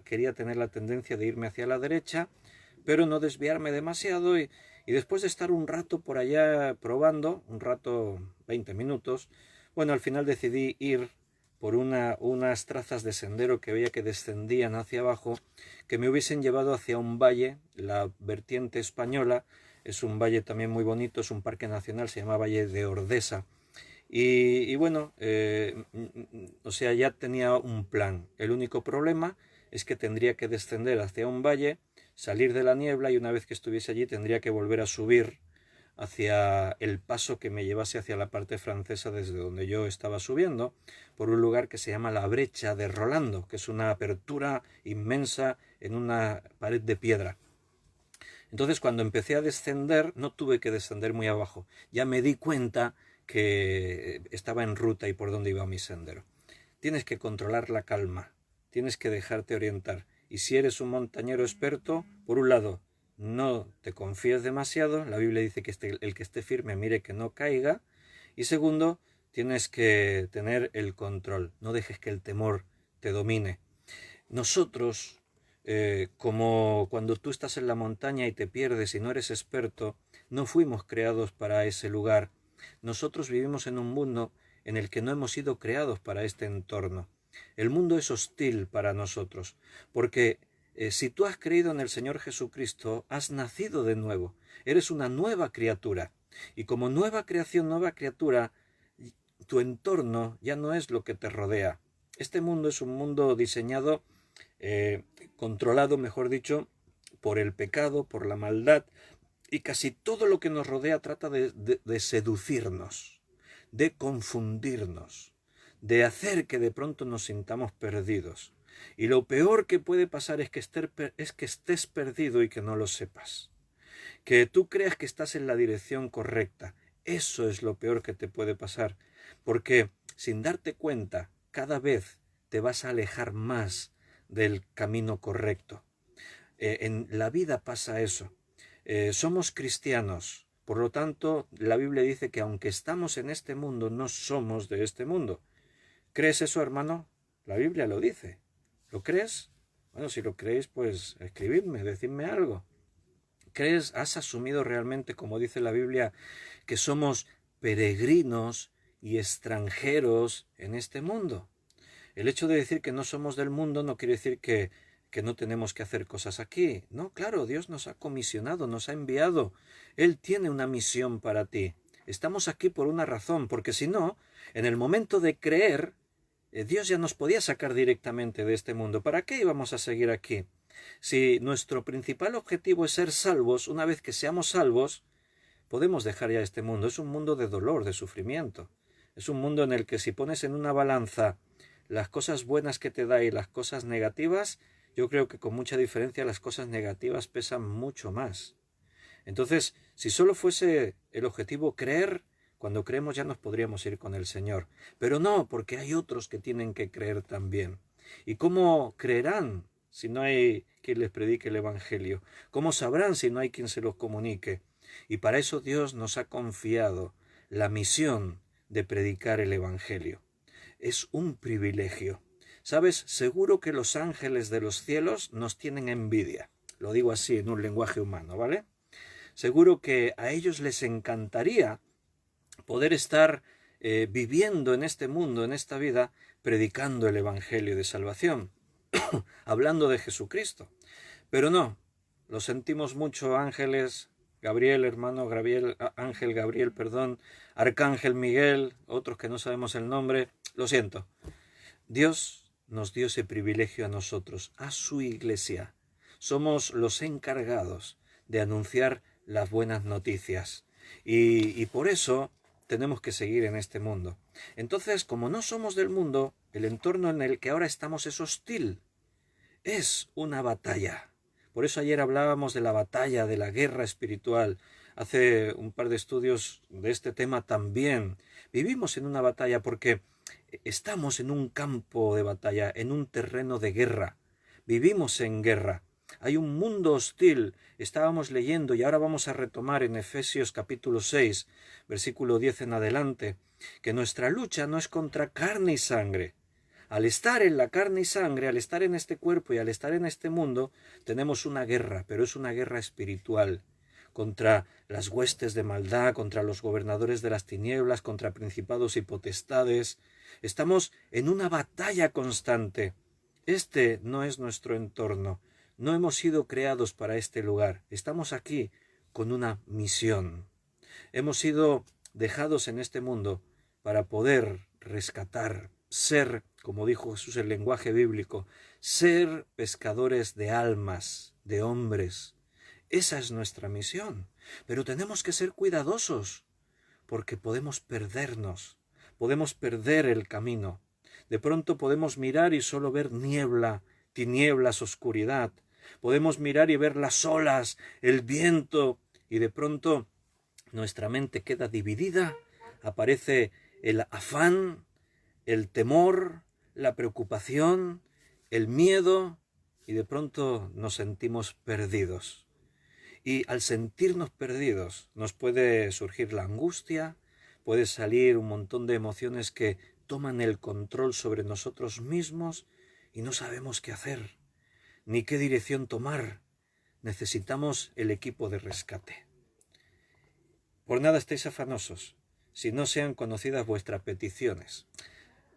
quería tener la tendencia de irme hacia la derecha, pero no desviarme demasiado, y después de estar un rato por allá probando, un rato, 20 minutos, bueno, al final decidí ir por unas trazas de sendero que veía que descendían hacia abajo, que me hubiesen llevado hacia un valle, la vertiente española. Es un valle también muy bonito, es un parque nacional, se llama Valle de Ordesa. Y bueno, o sea, ya tenía un plan. El único problema es que tendría que descender hacia un valle, salir de la niebla, y una vez que estuviese allí tendría que volver a subir hacia el paso que me llevase hacia la parte francesa desde donde yo estaba subiendo, por un lugar que se llama la Brecha de Rolando, que es una apertura inmensa en una pared de piedra. Entonces cuando empecé a descender no tuve que descender muy abajo, ya me di cuenta que estaba en ruta y por dónde iba mi sendero. Tienes que controlar la calma, tienes que dejarte orientar. Y si eres un montañero experto, por un lado, no te confíes demasiado. La Biblia dice que el que esté firme mire que no caiga. Y segundo, tienes que tener el control. No dejes que el temor te domine. Nosotros, como cuando tú estás en la montaña y te pierdes y no eres experto, no fuimos creados para ese lugar. Nosotros vivimos en un mundo en el que no hemos sido creados para este entorno. El mundo es hostil para nosotros, porque si tú has creído en el Señor Jesucristo, has nacido de nuevo, eres una nueva criatura. Y como nueva creación, nueva criatura, tu entorno ya no es lo que te rodea. Este mundo es un mundo diseñado, controlado, mejor dicho, por el pecado, por la maldad, y casi todo lo que nos rodea trata de seducirnos, de confundirnos, de hacer que de pronto nos sintamos perdidos. Y lo peor que puede pasar es que estés perdido y que no lo sepas. Que tú creas que estás en la dirección correcta. Eso es lo peor que te puede pasar. Porque sin darte cuenta, cada vez te vas a alejar más del camino correcto. En la vida pasa eso. Somos cristianos. Por lo tanto, la Biblia dice que aunque estamos en este mundo, no somos de este mundo. ¿Crees eso, hermano? La Biblia lo dice. ¿Lo crees? Bueno, si lo creéis, pues escribidme, decidme algo. ¿Crees, has asumido realmente, como dice la Biblia, que somos peregrinos y extranjeros en este mundo? El hecho de decir que no somos del mundo no quiere decir que no tenemos que hacer cosas aquí. No, claro, Dios nos ha comisionado, nos ha enviado. Él tiene una misión para ti. Estamos aquí por una razón, porque si no, en el momento de creer, Dios ya nos podía sacar directamente de este mundo. ¿Para qué íbamos a seguir aquí? Si nuestro principal objetivo es ser salvos, una vez que seamos salvos, podemos dejar ya este mundo. Es un mundo de dolor, de sufrimiento. Es un mundo en el que si pones en una balanza las cosas buenas que te da y las cosas negativas, yo creo que con mucha diferencia las cosas negativas pesan mucho más. Entonces, si solo fuese el objetivo creer, cuando creemos ya nos podríamos ir con el Señor. Pero no, porque hay otros que tienen que creer también. ¿Y cómo creerán si no hay quien les predique el Evangelio? ¿Cómo sabrán si no hay quien se los comunique? Y para eso Dios nos ha confiado la misión de predicar el Evangelio. Es un privilegio. ¿Sabes? Seguro que los ángeles de los cielos nos tienen envidia. Lo digo así en un lenguaje humano, ¿vale? Seguro que a ellos les encantaría poder estar viviendo en este mundo, en esta vida, predicando el Evangelio de salvación, hablando de Jesucristo. Pero no, lo sentimos mucho, ángeles, Gabriel, hermano Gabriel, Ángel Gabriel, perdón, Arcángel Miguel, otros que no sabemos el nombre, lo siento. Dios nos dio ese privilegio a nosotros, a su iglesia. Somos los encargados de anunciar las buenas noticias. Y por eso tenemos que seguir en este mundo. Entonces, como no somos del mundo, el entorno en el que ahora estamos es hostil. Es una batalla. Por eso ayer hablábamos de la batalla, de la guerra espiritual. Hace un par de estudios de este tema también. Vivimos en una batalla porque estamos en un campo de batalla, en un terreno de guerra. Vivimos en guerra. Hay un mundo hostil. Estábamos leyendo y ahora vamos a retomar en Efesios capítulo 6, versículo 10 en adelante, que nuestra lucha no es contra carne y sangre. Al estar en la carne y sangre, al estar en este cuerpo y al estar en este mundo, tenemos una guerra, pero es una guerra espiritual, contra las huestes de maldad, contra los gobernadores de las tinieblas, contra principados y potestades. Estamos en una batalla constante. Este no es nuestro entorno. No hemos sido creados para este lugar. Estamos aquí con una misión. Hemos sido dejados en este mundo para poder rescatar, ser, como dijo Jesús en el lenguaje bíblico, ser pescadores de almas, de hombres. Esa es nuestra misión. Pero tenemos que ser cuidadosos, porque podemos perdernos, podemos perder el camino. De pronto podemos mirar y solo ver niebla, tinieblas, oscuridad. Podemos mirar y ver las olas, el viento, y de pronto nuestra mente queda dividida, aparece el afán, el temor, la preocupación, el miedo, y de pronto nos sentimos perdidos. Y al sentirnos perdidos nos puede surgir la angustia, puede salir un montón de emociones que toman el control sobre nosotros mismos y no sabemos qué hacer, ni qué dirección tomar. Necesitamos el equipo de rescate. Por nada estéis afanosos, si no sean conocidas vuestras peticiones.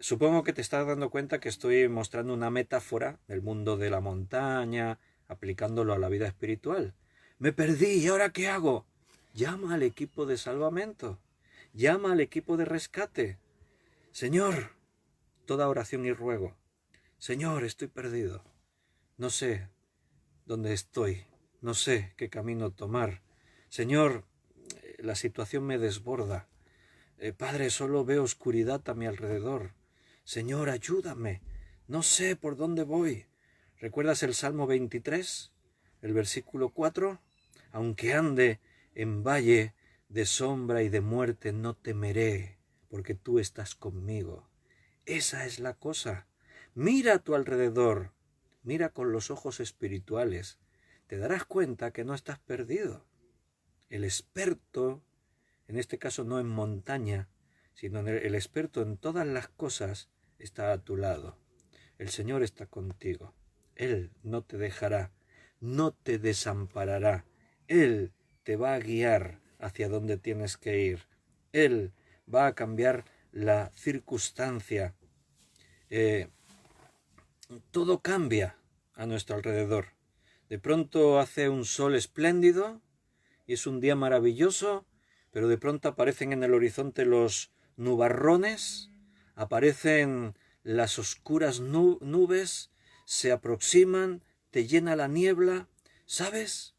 Supongo que te estás dando cuenta que estoy mostrando una metáfora del mundo de la montaña, aplicándolo a la vida espiritual. Me perdí, ¿y ahora qué hago? Llama al equipo de salvamento, llama al equipo de rescate. Señor, toda oración y ruego. Señor, estoy perdido. No sé dónde estoy, no sé qué camino tomar. Señor, la situación me desborda. Padre, solo veo oscuridad a mi alrededor. Señor, ayúdame. No sé por dónde voy. ¿Recuerdas el Salmo 23? El versículo 4. Aunque ande en valle de sombra y de muerte, no temeré, porque tú estás conmigo. Esa es la cosa. Mira a tu alrededor. Mira con los ojos espirituales. Te darás cuenta que no estás perdido. El experto, en este caso no en montaña, sino el experto en todas las cosas, está a tu lado. El Señor está contigo. Él no te dejará, no te desamparará. Él te va a guiar hacia donde tienes que ir. Él va a cambiar la circunstancia. Todo cambia a nuestro alrededor. De pronto hace un sol espléndido y es un día maravilloso, pero de pronto aparecen en el horizonte los nubarrones, aparecen las oscuras nubes, se aproximan, te llena la niebla. ¿Sabes?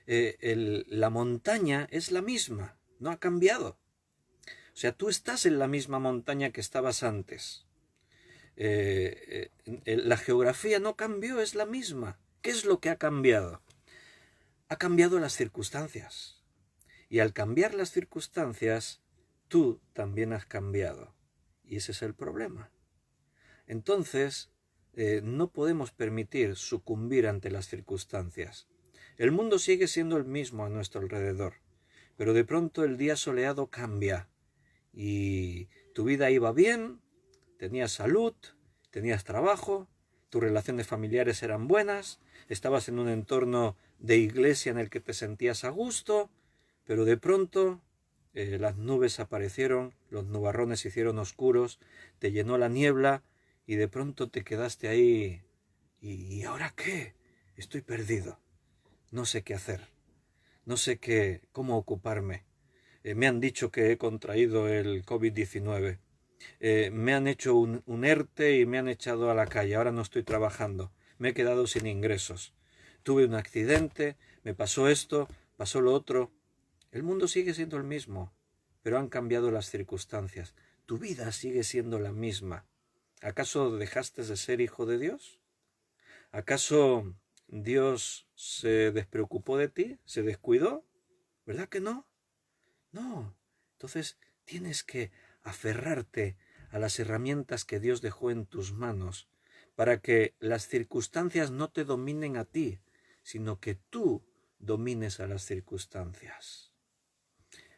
La montaña es la misma, no ha cambiado. O sea, tú estás en la misma montaña que estabas antes. La geografía no cambió, es la misma. ¿Qué es lo que ha cambiado? Ha cambiado las circunstancias. Y al cambiar las circunstancias, tú también has cambiado. Y ese es el problema. Entonces, no podemos permitir sucumbir ante las circunstancias. El mundo sigue siendo el mismo a nuestro alrededor, pero de pronto el día soleado cambia y tu vida iba bien, tenías salud, tenías trabajo, tus relaciones familiares eran buenas, estabas en un entorno de iglesia en el que te sentías a gusto, pero de pronto las nubes aparecieron, los nubarrones se hicieron oscuros, te llenó la niebla y de pronto te quedaste ahí. ¿Y ahora qué? Estoy perdido. No sé qué hacer. No sé cómo ocuparme. Me han dicho que he contraído el COVID-19. Me han hecho un ERTE y me han echado a la calle. Ahora no estoy trabajando. Me he quedado sin ingresos. Tuve un accidente, me pasó esto, pasó lo otro. El mundo sigue siendo el mismo, pero han cambiado las circunstancias. Tu vida sigue siendo la misma. ¿Acaso dejaste de ser hijo de Dios? ¿Acaso Dios se despreocupó de ti? ¿Se descuidó? ¿Verdad que no? No. Entonces tienes que aferrarte a las herramientas que Dios dejó en tus manos para que las circunstancias no te dominen a ti, sino que tú domines a las circunstancias.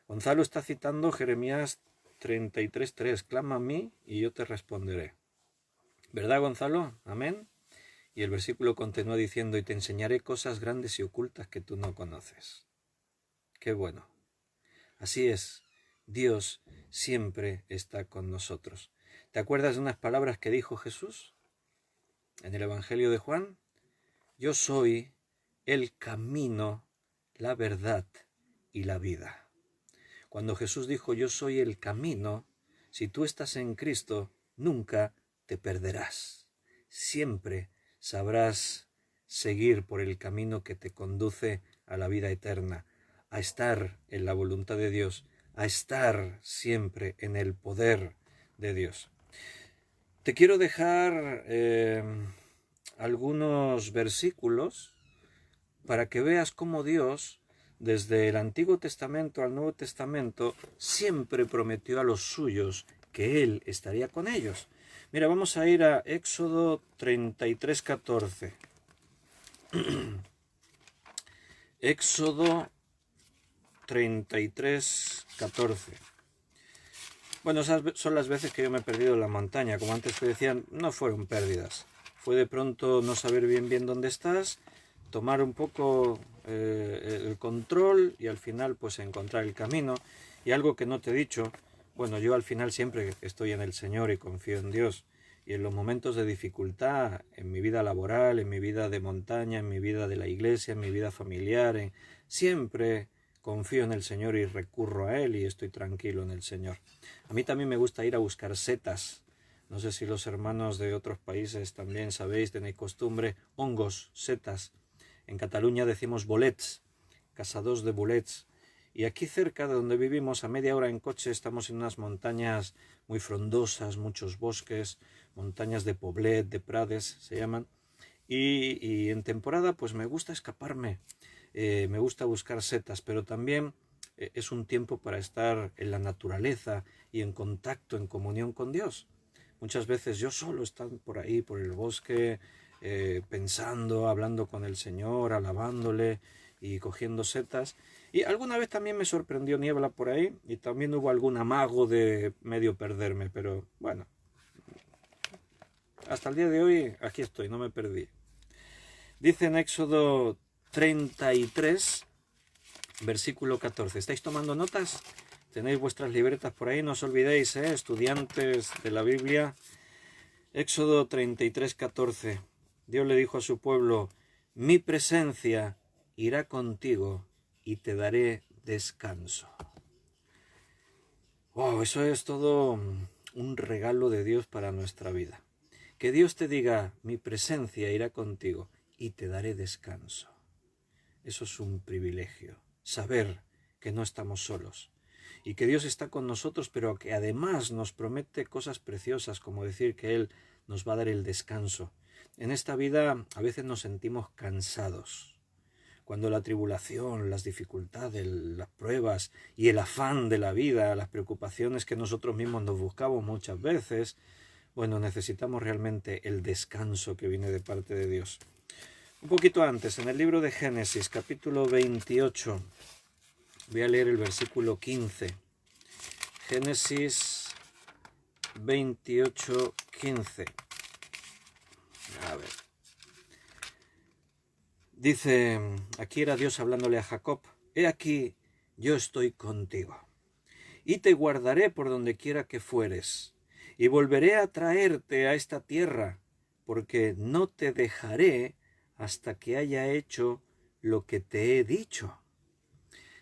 Gonzalo está citando Jeremías 33:3. Clama a mí y yo te responderé. ¿Verdad, Gonzalo? Amén. Y el versículo continúa diciendo, y te enseñaré cosas grandes y ocultas que tú no conoces. Qué bueno. Así es, Dios siempre está con nosotros. ¿Te acuerdas de unas palabras que dijo Jesús en el Evangelio de Juan? Yo soy el camino, la verdad y la vida. Cuando Jesús dijo yo soy el camino, si tú estás en Cristo, nunca te perderás. Siempre sabrás seguir por el camino que te conduce a la vida eterna, a estar en la voluntad de Dios, a estar siempre en el poder de Dios. Te quiero dejar algunos versículos para que veas cómo Dios, desde el Antiguo Testamento al Nuevo Testamento, siempre prometió a los suyos que Él estaría con ellos. Mira, vamos a ir a Éxodo 33:14. Éxodo 33, 14. Bueno, esas son las veces que yo me he perdido en la montaña. Como antes te decía, no fueron pérdidas. Fue de pronto no saber bien dónde estás, tomar un poco el control y al final pues encontrar el camino. Y algo que no te he dicho, bueno, yo al final siempre estoy en el Señor y confío en Dios. Y en los momentos de dificultad, en mi vida laboral, en mi vida de montaña, en mi vida de la iglesia, en mi vida familiar, siempre confío en el Señor y recurro a Él y estoy tranquilo en el Señor. A mí también me gusta ir a buscar setas. No sé si los hermanos de otros países también sabéis, tenéis costumbre, hongos, setas. En Cataluña decimos bolets, cazadores de bolets. Y aquí cerca de donde vivimos, a media hora en coche, estamos en unas montañas muy frondosas, muchos bosques, montañas de Poblet, de Prades se llaman. Y en temporada pues me gusta escaparme, me gusta buscar setas, pero también es un tiempo para estar en la naturaleza y en contacto, en comunión con Dios. Muchas veces yo solo estoy por ahí, por el bosque, pensando, hablando con el Señor, alabándole y cogiendo setas. Y alguna vez también me sorprendió niebla por ahí y también hubo algún amago de medio perderme, pero bueno, hasta el día de hoy aquí estoy, no me perdí. Dice en Éxodo 33, versículo 14. ¿Estáis tomando notas? ¿Tenéis vuestras libretas por ahí? No os olvidéis, estudiantes de la Biblia. Éxodo 33, 14. Dios le dijo a su pueblo, mi presencia irá contigo y te daré descanso. Wow, eso es todo un regalo de Dios para nuestra vida. Que Dios te diga, mi presencia irá contigo y te daré descanso. Eso es un privilegio, saber que no estamos solos y que Dios está con nosotros, pero que además nos promete cosas preciosas, como decir que Él nos va a dar el descanso. En esta vida a veces nos sentimos cansados. Cuando la tribulación, las dificultades, las pruebas y el afán de la vida, las preocupaciones que nosotros mismos nos buscamos muchas veces, bueno, necesitamos realmente el descanso que viene de parte de Dios. Un poquito antes, en el libro de Génesis, capítulo 28, voy a leer el versículo 15. Génesis 28, 15. A ver. Dice, aquí era Dios hablándole a Jacob, he aquí, yo estoy contigo, y te guardaré por donde quiera que fueres, y volveré a traerte a esta tierra, porque no te dejaré hasta que haya hecho lo que te he dicho.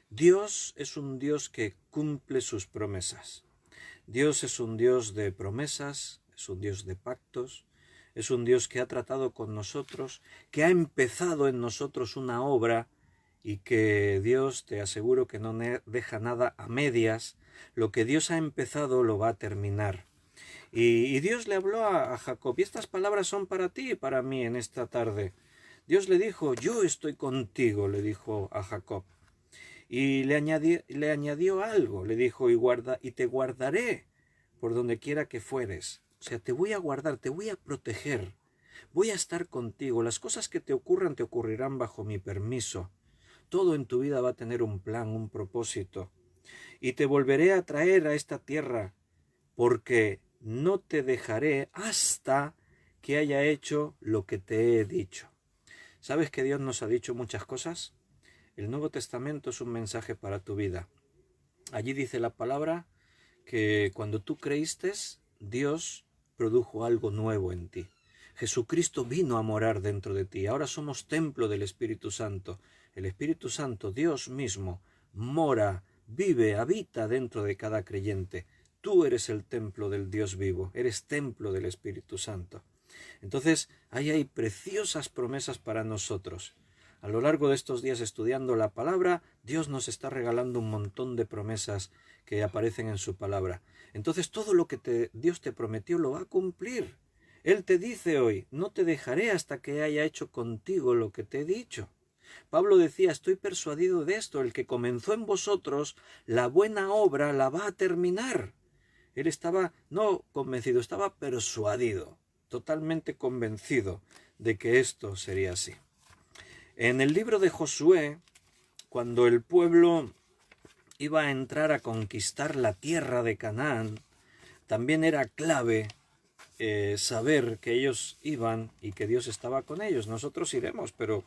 Dios es un Dios que cumple sus promesas. Dios es un Dios de promesas, es un Dios de pactos, es un Dios que ha tratado con nosotros, que ha empezado en nosotros una obra y que Dios, te aseguro que no deja nada a medias. Lo que Dios ha empezado lo va a terminar. Y Dios le habló a Jacob, y estas palabras son para ti y para mí en esta tarde. Dios le dijo, yo estoy contigo, le dijo a Jacob. Y le añadió algo, le dijo, y te guardaré por donde quiera que fueres. O sea, te voy a guardar, te voy a proteger, voy a estar contigo. Las cosas que te ocurrirán bajo mi permiso. Todo en tu vida va a tener un plan, un propósito. Y te volveré a traer a esta tierra, porque no te dejaré hasta que haya hecho lo que te he dicho. ¿Sabes que Dios nos ha dicho muchas cosas? El Nuevo Testamento es un mensaje para tu vida. Allí dice la palabra que cuando tú creíste, Dios produjo algo nuevo en ti. Jesucristo vino a morar dentro de ti. Ahora somos templo del Espíritu Santo. El Espíritu Santo, Dios mismo, mora, vive, habita dentro de cada creyente. Tú eres el templo del Dios vivo, eres templo del Espíritu Santo. Entonces, ahí hay preciosas promesas para nosotros. A lo largo de estos días estudiando la palabra, Dios nos está regalando un montón de promesas que aparecen en su palabra. Entonces todo lo que Dios te prometió lo va a cumplir. Él te dice hoy, no te dejaré hasta que haya hecho contigo lo que te he dicho. Pablo decía, estoy persuadido de esto, el que comenzó en vosotros la buena obra la va a terminar. Él estaba no convencido, estaba persuadido, totalmente convencido de que esto sería así. En el libro de Josué, cuando el pueblo iba a entrar a conquistar la tierra de Canaán, también era clave saber que ellos iban y que Dios estaba con ellos. Nosotros iremos, pero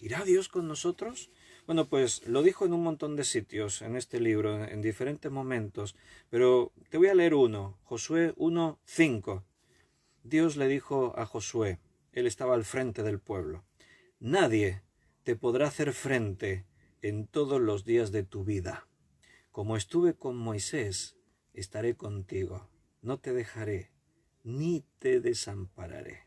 ¿irá Dios con nosotros? Bueno, pues lo dijo en un montón de sitios en este libro, en diferentes momentos, pero te voy a leer uno, Josué 1:5. Dios le dijo a Josué, él estaba al frente del pueblo, nadie te podrá hacer frente en todos los días de tu vida. Como estuve con Moisés, estaré contigo, no te dejaré, ni te desampararé.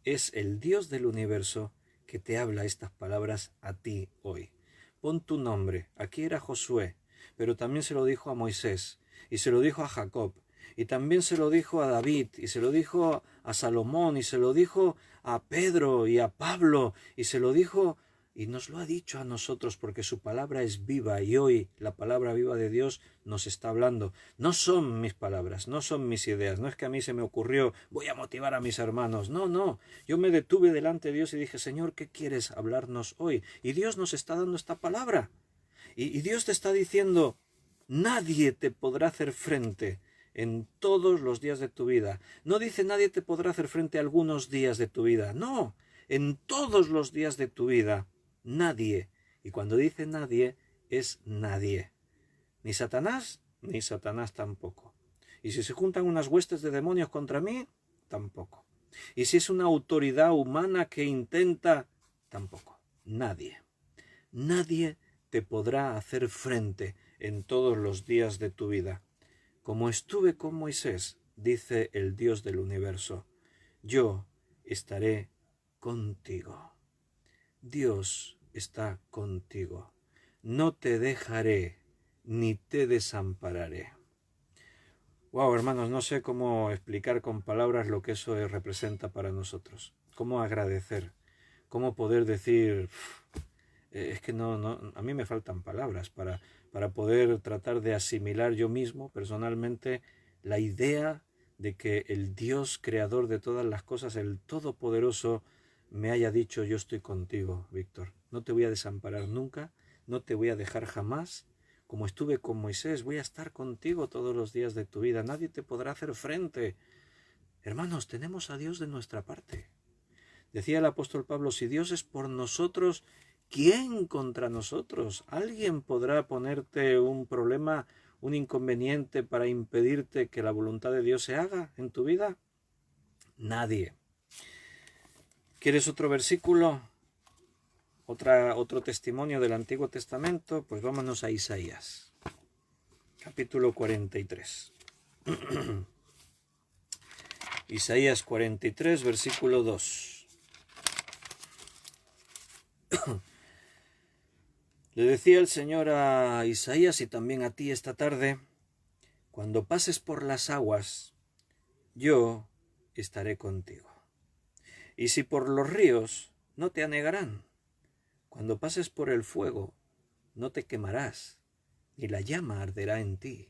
Es el Dios del universo que te habla estas palabras a ti hoy. Pon tu nombre. Aquí era Josué, pero también se lo dijo a Moisés, y se lo dijo a Jacob, y también se lo dijo a David, y se lo dijo a Salomón, y se lo dijo a Pedro y a Pablo, y se lo dijo, y nos lo ha dicho a nosotros porque su palabra es viva, y hoy la palabra viva de Dios nos está hablando. No son mis palabras, no son mis ideas, no es que a mí se me ocurrió, voy a motivar a mis hermanos, no, yo me detuve delante de Dios y dije, Señor, ¿qué quieres hablarnos hoy? Y Dios nos está dando esta palabra, y Dios te está diciendo, nadie te podrá hacer frente en todos los días de tu vida. No dice nadie te podrá hacer frente a algunos días de tu vida, no, en todos los días de tu vida. Nadie. Y cuando dice nadie, es nadie. Ni Satanás tampoco. Y si se juntan unas huestes de demonios contra mí, tampoco. Y si es una autoridad humana que intenta, tampoco. Nadie. Nadie te podrá hacer frente en todos los días de tu vida. Como estuve con Moisés, dice el Dios del universo, yo estaré contigo. Dios está contigo. No te dejaré ni te desampararé. Wow, hermanos, no sé cómo explicar con palabras lo que eso representa para nosotros. Cómo agradecer, cómo poder decir, es que a mí me faltan palabras para poder tratar de asimilar yo mismo personalmente la idea de que el Dios creador de todas las cosas, el Todopoderoso, me haya dicho, yo estoy contigo, Víctor, no te voy a desamparar nunca, no te voy a dejar jamás, como estuve con Moisés, voy a estar contigo todos los días de tu vida, nadie te podrá hacer frente. Hermanos, tenemos a Dios de nuestra parte. Decía el apóstol Pablo, si Dios es por nosotros, ¿quién contra nosotros? ¿Alguien podrá ponerte un problema, un inconveniente para impedirte que la voluntad de Dios se haga en tu vida? Nadie. ¿Quieres otro versículo? Otro testimonio del Antiguo Testamento, pues vámonos a Isaías, capítulo 43. Isaías 43, versículo 2. Le decía el Señor a Isaías y también a ti esta tarde, cuando pases por las aguas, yo estaré contigo. Y si por los ríos, no te anegarán. Cuando pases por el fuego, no te quemarás, ni la llama arderá en ti.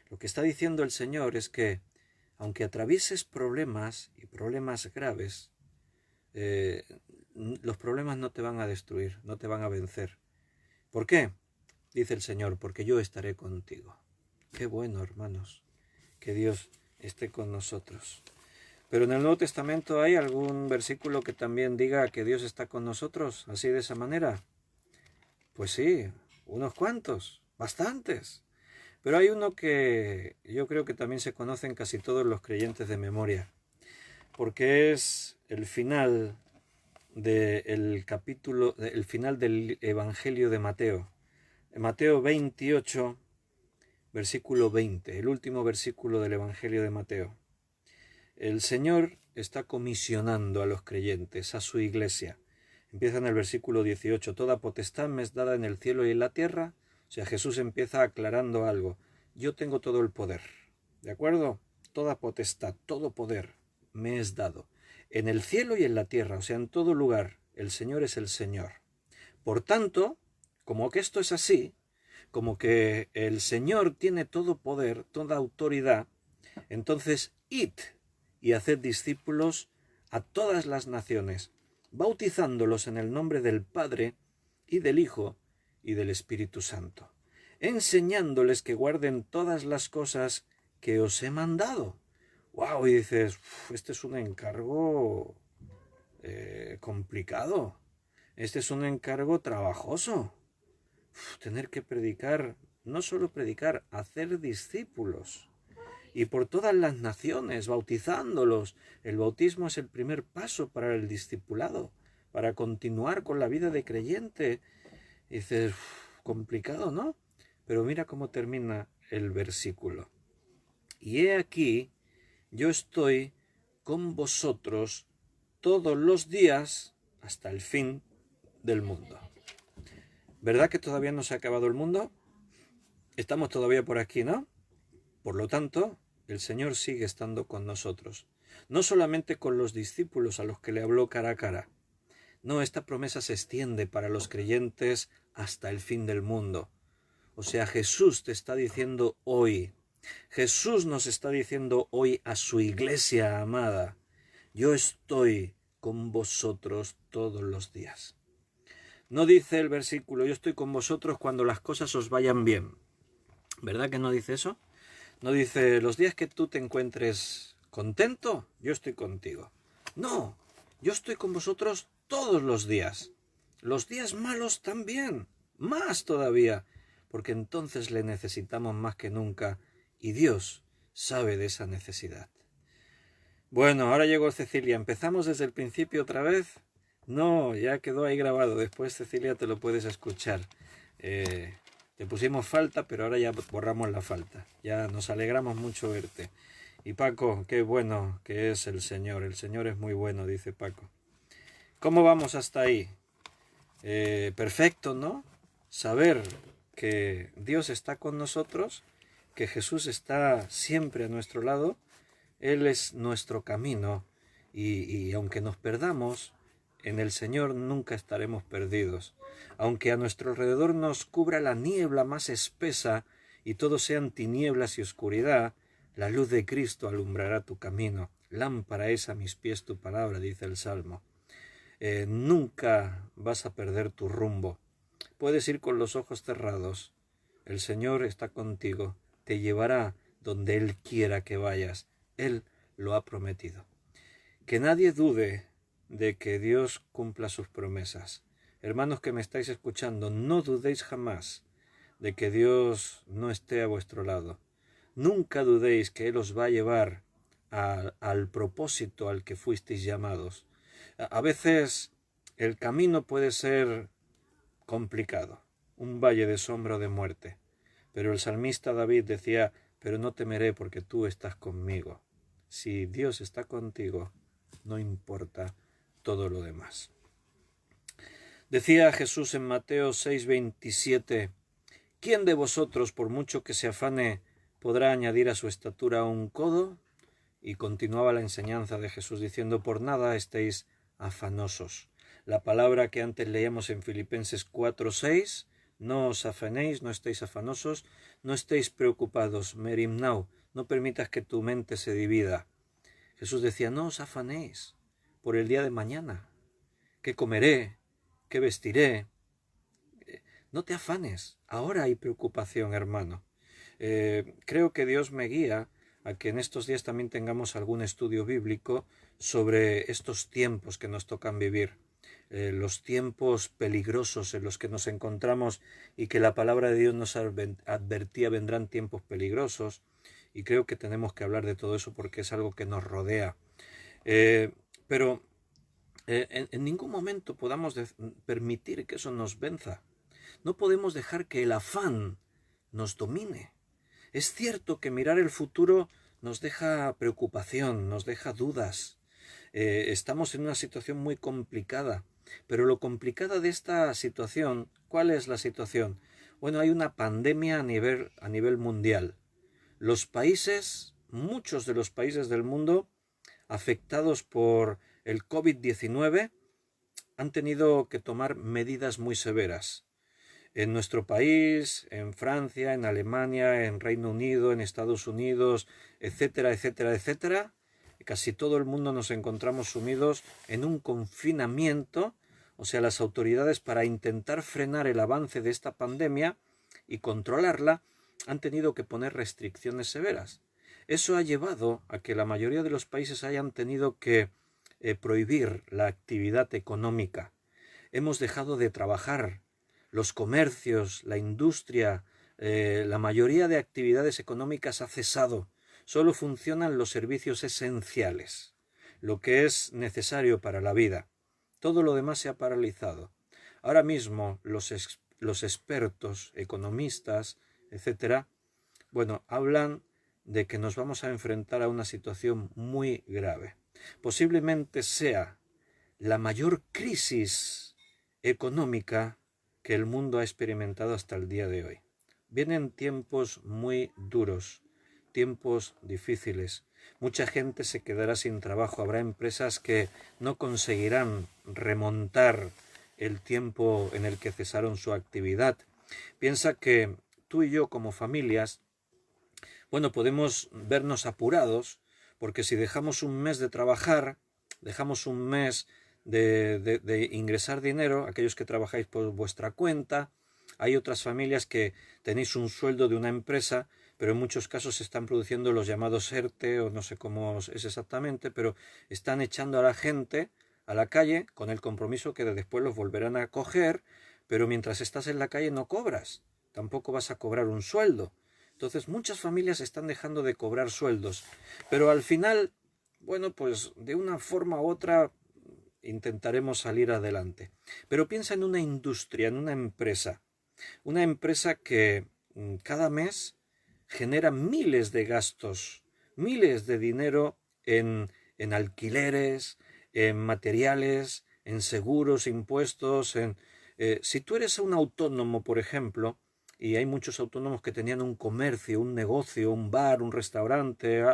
Lo que está diciendo el Señor es que, aunque atravieses problemas y problemas graves, los problemas no te van a destruir, no te van a vencer. ¿Por qué? Dice el Señor, porque yo estaré contigo. Qué bueno, hermanos, que Dios esté con nosotros. Pero en el Nuevo Testamento hay algún versículo que también diga que Dios está con nosotros, así de esa manera. Pues sí, unos cuantos, bastantes. Pero hay uno que yo creo que también se conocen casi todos los creyentes de memoria, porque es el final del capítulo, el final del Evangelio de Mateo. Mateo 28, versículo 20, el último versículo del Evangelio de Mateo. El Señor está comisionando a los creyentes, a su iglesia. Empieza en el versículo 18, toda potestad me es dada en el cielo y en la tierra. O sea, Jesús empieza aclarando algo. Yo tengo todo el poder, ¿de acuerdo? Toda potestad, todo poder me es dado. En el cielo y en la tierra, o sea, en todo lugar, el Señor es el Señor. Por tanto, como que esto es así, como que el Señor tiene todo poder, toda autoridad, entonces id y haced discípulos a todas las naciones, bautizándolos en el nombre del Padre y del Hijo y del Espíritu Santo, enseñándoles que guarden todas las cosas que os he mandado. ¡Wow! Y dices, este es un encargo complicado. Este es un encargo trabajoso. Tener que predicar, no solo predicar, hacer discípulos. Y por todas las naciones, bautizándolos. El bautismo es el primer paso para el discipulado, para continuar con la vida de creyente. Y dices, complicado, ¿no? Pero mira cómo termina el versículo. Y he aquí, yo estoy con vosotros todos los días hasta el fin del mundo. ¿Verdad que todavía no se ha acabado el mundo? Estamos todavía por aquí, ¿no? Por lo tanto, el Señor sigue estando con nosotros. No solamente con los discípulos a los que le habló cara a cara. No, esta promesa se extiende para los creyentes hasta el fin del mundo. O sea, Jesús te está diciendo hoy, Jesús nos está diciendo hoy a su iglesia amada, yo estoy con vosotros todos los días. No dice el versículo, yo estoy con vosotros cuando las cosas os vayan bien. ¿Verdad que no dice eso? No dice, los días que tú te encuentres contento, yo estoy contigo. No, yo estoy con vosotros todos los días. Los días malos también, más todavía, porque entonces le necesitamos más que nunca y Dios sabe de esa necesidad. Bueno, ahora llegó Cecilia. ¿Empezamos desde el principio otra vez? No, ya quedó ahí grabado. Después, Cecilia, te lo puedes escuchar. Te pusimos falta, pero ahora ya borramos la falta. Ya nos alegramos mucho verte. Y Paco, qué bueno que es el Señor. El Señor es muy bueno, dice Paco. ¿Cómo vamos hasta ahí? Perfecto, ¿no? Saber que Dios está con nosotros, que Jesús está siempre a nuestro lado. Él es nuestro camino y aunque nos perdamos, en el Señor nunca estaremos perdidos. Aunque a nuestro alrededor nos cubra la niebla más espesa y todo sean tinieblas y oscuridad, la luz de Cristo alumbrará tu camino. Lámpara es a mis pies tu palabra, dice el Salmo. Nunca vas a perder tu rumbo. Puedes ir con los ojos cerrados. El Señor está contigo. Te llevará donde Él quiera que vayas. Él lo ha prometido. Que nadie dude de que Dios cumpla sus promesas. Hermanos que me estáis escuchando, no dudéis jamás de que Dios no esté a vuestro lado. Nunca dudéis que Él os va a llevar al propósito al que fuisteis llamados. A veces el camino puede ser complicado, un valle de sombra o de muerte. Pero el salmista David decía, pero no temeré porque tú estás conmigo. Si Dios está contigo, no importa todo lo demás. Decía Jesús en Mateo 6:27, ¿quién de vosotros, por mucho que se afane, podrá añadir a su estatura un codo? Y continuaba la enseñanza de Jesús diciendo, por nada estéis afanosos. La palabra que antes leíamos en Filipenses 4:6, no os afanéis, no estéis afanosos, no estéis preocupados, merimnau, no permitas que tu mente se divida. Jesús decía, no os afanéis por el día de mañana. ¿Qué comeré? ¿Qué vestiré? No te afanes. Ahora hay preocupación, hermano. Creo que Dios me guía a que en estos días también tengamos algún estudio bíblico sobre estos tiempos que nos tocan vivir. Los tiempos peligrosos en los que nos encontramos y que la palabra de Dios nos advertía vendrán tiempos peligrosos. Y creo que tenemos que hablar de todo eso porque es algo que nos rodea. Pero en ningún momento podamos permitir que eso nos venza. No podemos dejar que el afán nos domine. Es cierto que mirar el futuro nos deja preocupación, nos deja dudas. Estamos en una situación muy complicada. Pero lo complicada de esta situación, ¿cuál es la situación? Bueno, hay una pandemia a nivel mundial. Los países, muchos de los países del mundo afectados por el COVID-19 han tenido que tomar medidas muy severas. En nuestro país, en Francia, en Alemania, en Reino Unido, en Estados Unidos, etcétera, etcétera, etcétera, casi todo el mundo nos encontramos sumidos en un confinamiento, o sea, las autoridades, para intentar frenar el avance de esta pandemia y controlarla, han tenido que poner restricciones severas. Eso ha llevado a que la mayoría de los países hayan tenido que prohibir la actividad económica. Hemos dejado de trabajar. Los comercios, la industria, la mayoría de actividades económicas ha cesado. Solo funcionan los servicios esenciales, lo que es necesario para la vida. Todo lo demás se ha paralizado. Ahora mismo los expertos, economistas, etcétera, hablan de que nos vamos a enfrentar a una situación muy grave. Posiblemente sea la mayor crisis económica que el mundo ha experimentado hasta el día de hoy. Vienen tiempos muy duros, tiempos difíciles. Mucha gente se quedará sin trabajo. Habrá empresas que no conseguirán remontar el tiempo en el que cesaron su actividad. Piensa que tú y yo como familias, podemos vernos apurados, porque si dejamos un mes de trabajar, dejamos un mes de ingresar dinero, aquellos que trabajáis por vuestra cuenta, hay otras familias que tenéis un sueldo de una empresa, pero en muchos casos se están produciendo los llamados ERTE, o no sé cómo es exactamente, pero están echando a la gente a la calle con el compromiso que después los volverán a coger, pero mientras estás en la calle no cobras, tampoco vas a cobrar un sueldo. Entonces muchas familias están dejando de cobrar sueldos, pero al final, de una forma u otra intentaremos salir adelante. Pero piensa en una industria, en una empresa que cada mes genera miles de gastos, miles de dinero en alquileres, en materiales, en seguros, impuestos. Si tú eres un autónomo, por ejemplo, y hay muchos autónomos que tenían un comercio, un negocio, un bar, un restaurante,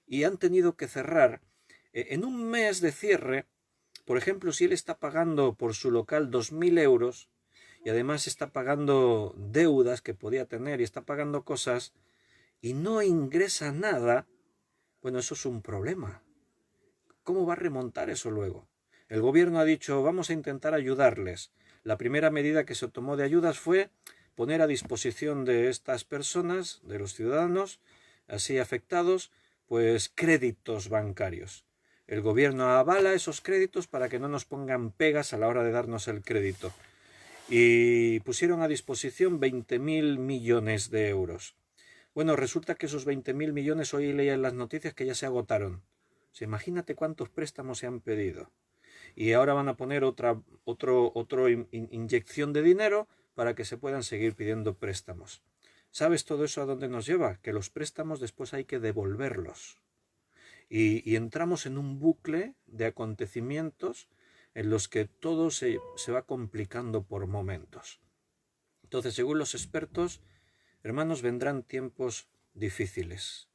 y han tenido que cerrar, en un mes de cierre, por ejemplo, si él está pagando por su local 2.000 euros y además está pagando deudas que podía tener y está pagando cosas y no ingresa nada, eso es un problema. ¿Cómo va a remontar eso luego? El gobierno ha dicho, vamos a intentar ayudarles. La primera medida que se tomó de ayudas fue poner a disposición de estas personas, de los ciudadanos así afectados, créditos bancarios. El gobierno avala esos créditos para que no nos pongan pegas a la hora de darnos el crédito. Y pusieron a disposición 20.000 millones de euros. Resulta que esos 20.000 millones, hoy leía en las noticias que ya se agotaron. O sea, imagínate cuántos préstamos se han pedido. Y ahora van a poner otra inyección de dinero para que se puedan seguir pidiendo préstamos. ¿Sabes todo eso a dónde nos lleva? Que los préstamos después hay que devolverlos. Y entramos en un bucle de acontecimientos en los que todo se va complicando por momentos. Entonces, según los expertos, hermanos, vendrán tiempos difíciles.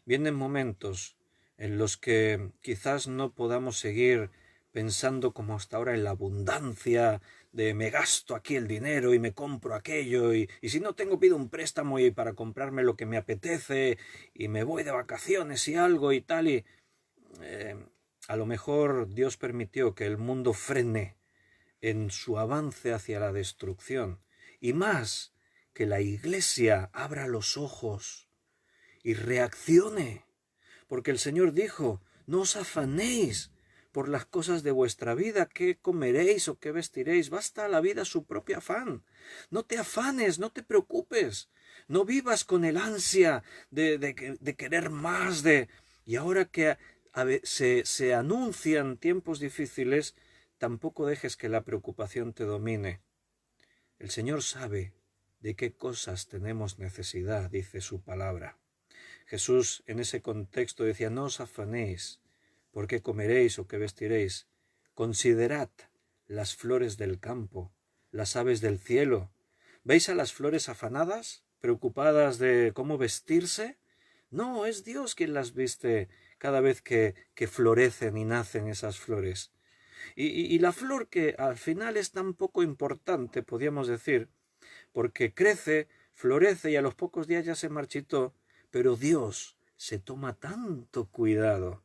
Vienen momentos en los que quizás no podamos seguir pensando como hasta ahora en la abundancia de me gasto aquí el dinero y me compro aquello y si no tengo pido un préstamo y para comprarme lo que me apetece y me voy de vacaciones y algo y tal a lo mejor Dios permitió que el mundo frene en su avance hacia la destrucción y más que la Iglesia abra los ojos y reaccione, porque el Señor dijo, no os afanéis por las cosas de vuestra vida, qué comeréis o qué vestiréis, basta a la vida su propio afán. No te afanes, no te preocupes, no vivas con el ansia de querer más, y ahora que se anuncian tiempos difíciles, tampoco dejes que la preocupación te domine. El Señor sabe de qué cosas tenemos necesidad, dice su palabra. Jesús en ese contexto decía, no os afanéis por qué comeréis o qué vestiréis. Considerad las flores del campo, las aves del cielo. ¿Veis a las flores afanadas, preocupadas de cómo vestirse? No, es Dios quien las viste cada vez que florecen y nacen esas flores. Y la flor que al final es tan poco importante, podríamos decir, porque crece, florece y a los pocos días ya se marchitó, pero Dios se toma tanto cuidado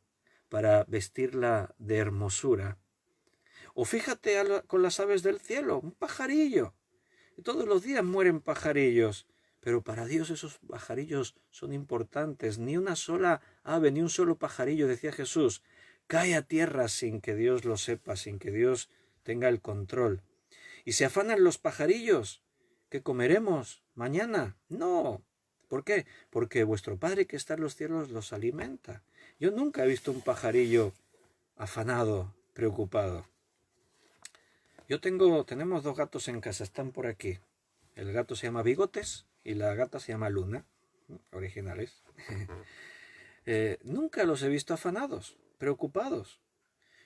para vestirla de hermosura. O fíjate con las aves del cielo, un pajarillo. Todos los días mueren pajarillos, pero para Dios esos pajarillos son importantes. Ni una sola ave, ni un solo pajarillo, decía Jesús, cae a tierra sin que Dios lo sepa, sin que Dios tenga el control. ¿Y se afanan los pajarillos? ¿Qué comeremos mañana? No. ¿Por qué? Porque vuestro Padre que está en los cielos los alimenta. Yo nunca he visto un pajarillo afanado, preocupado. Tenemos 2 gatos en casa, están por aquí. El gato se llama Bigotes y la gata se llama Luna, originales. Nunca los he visto afanados, preocupados.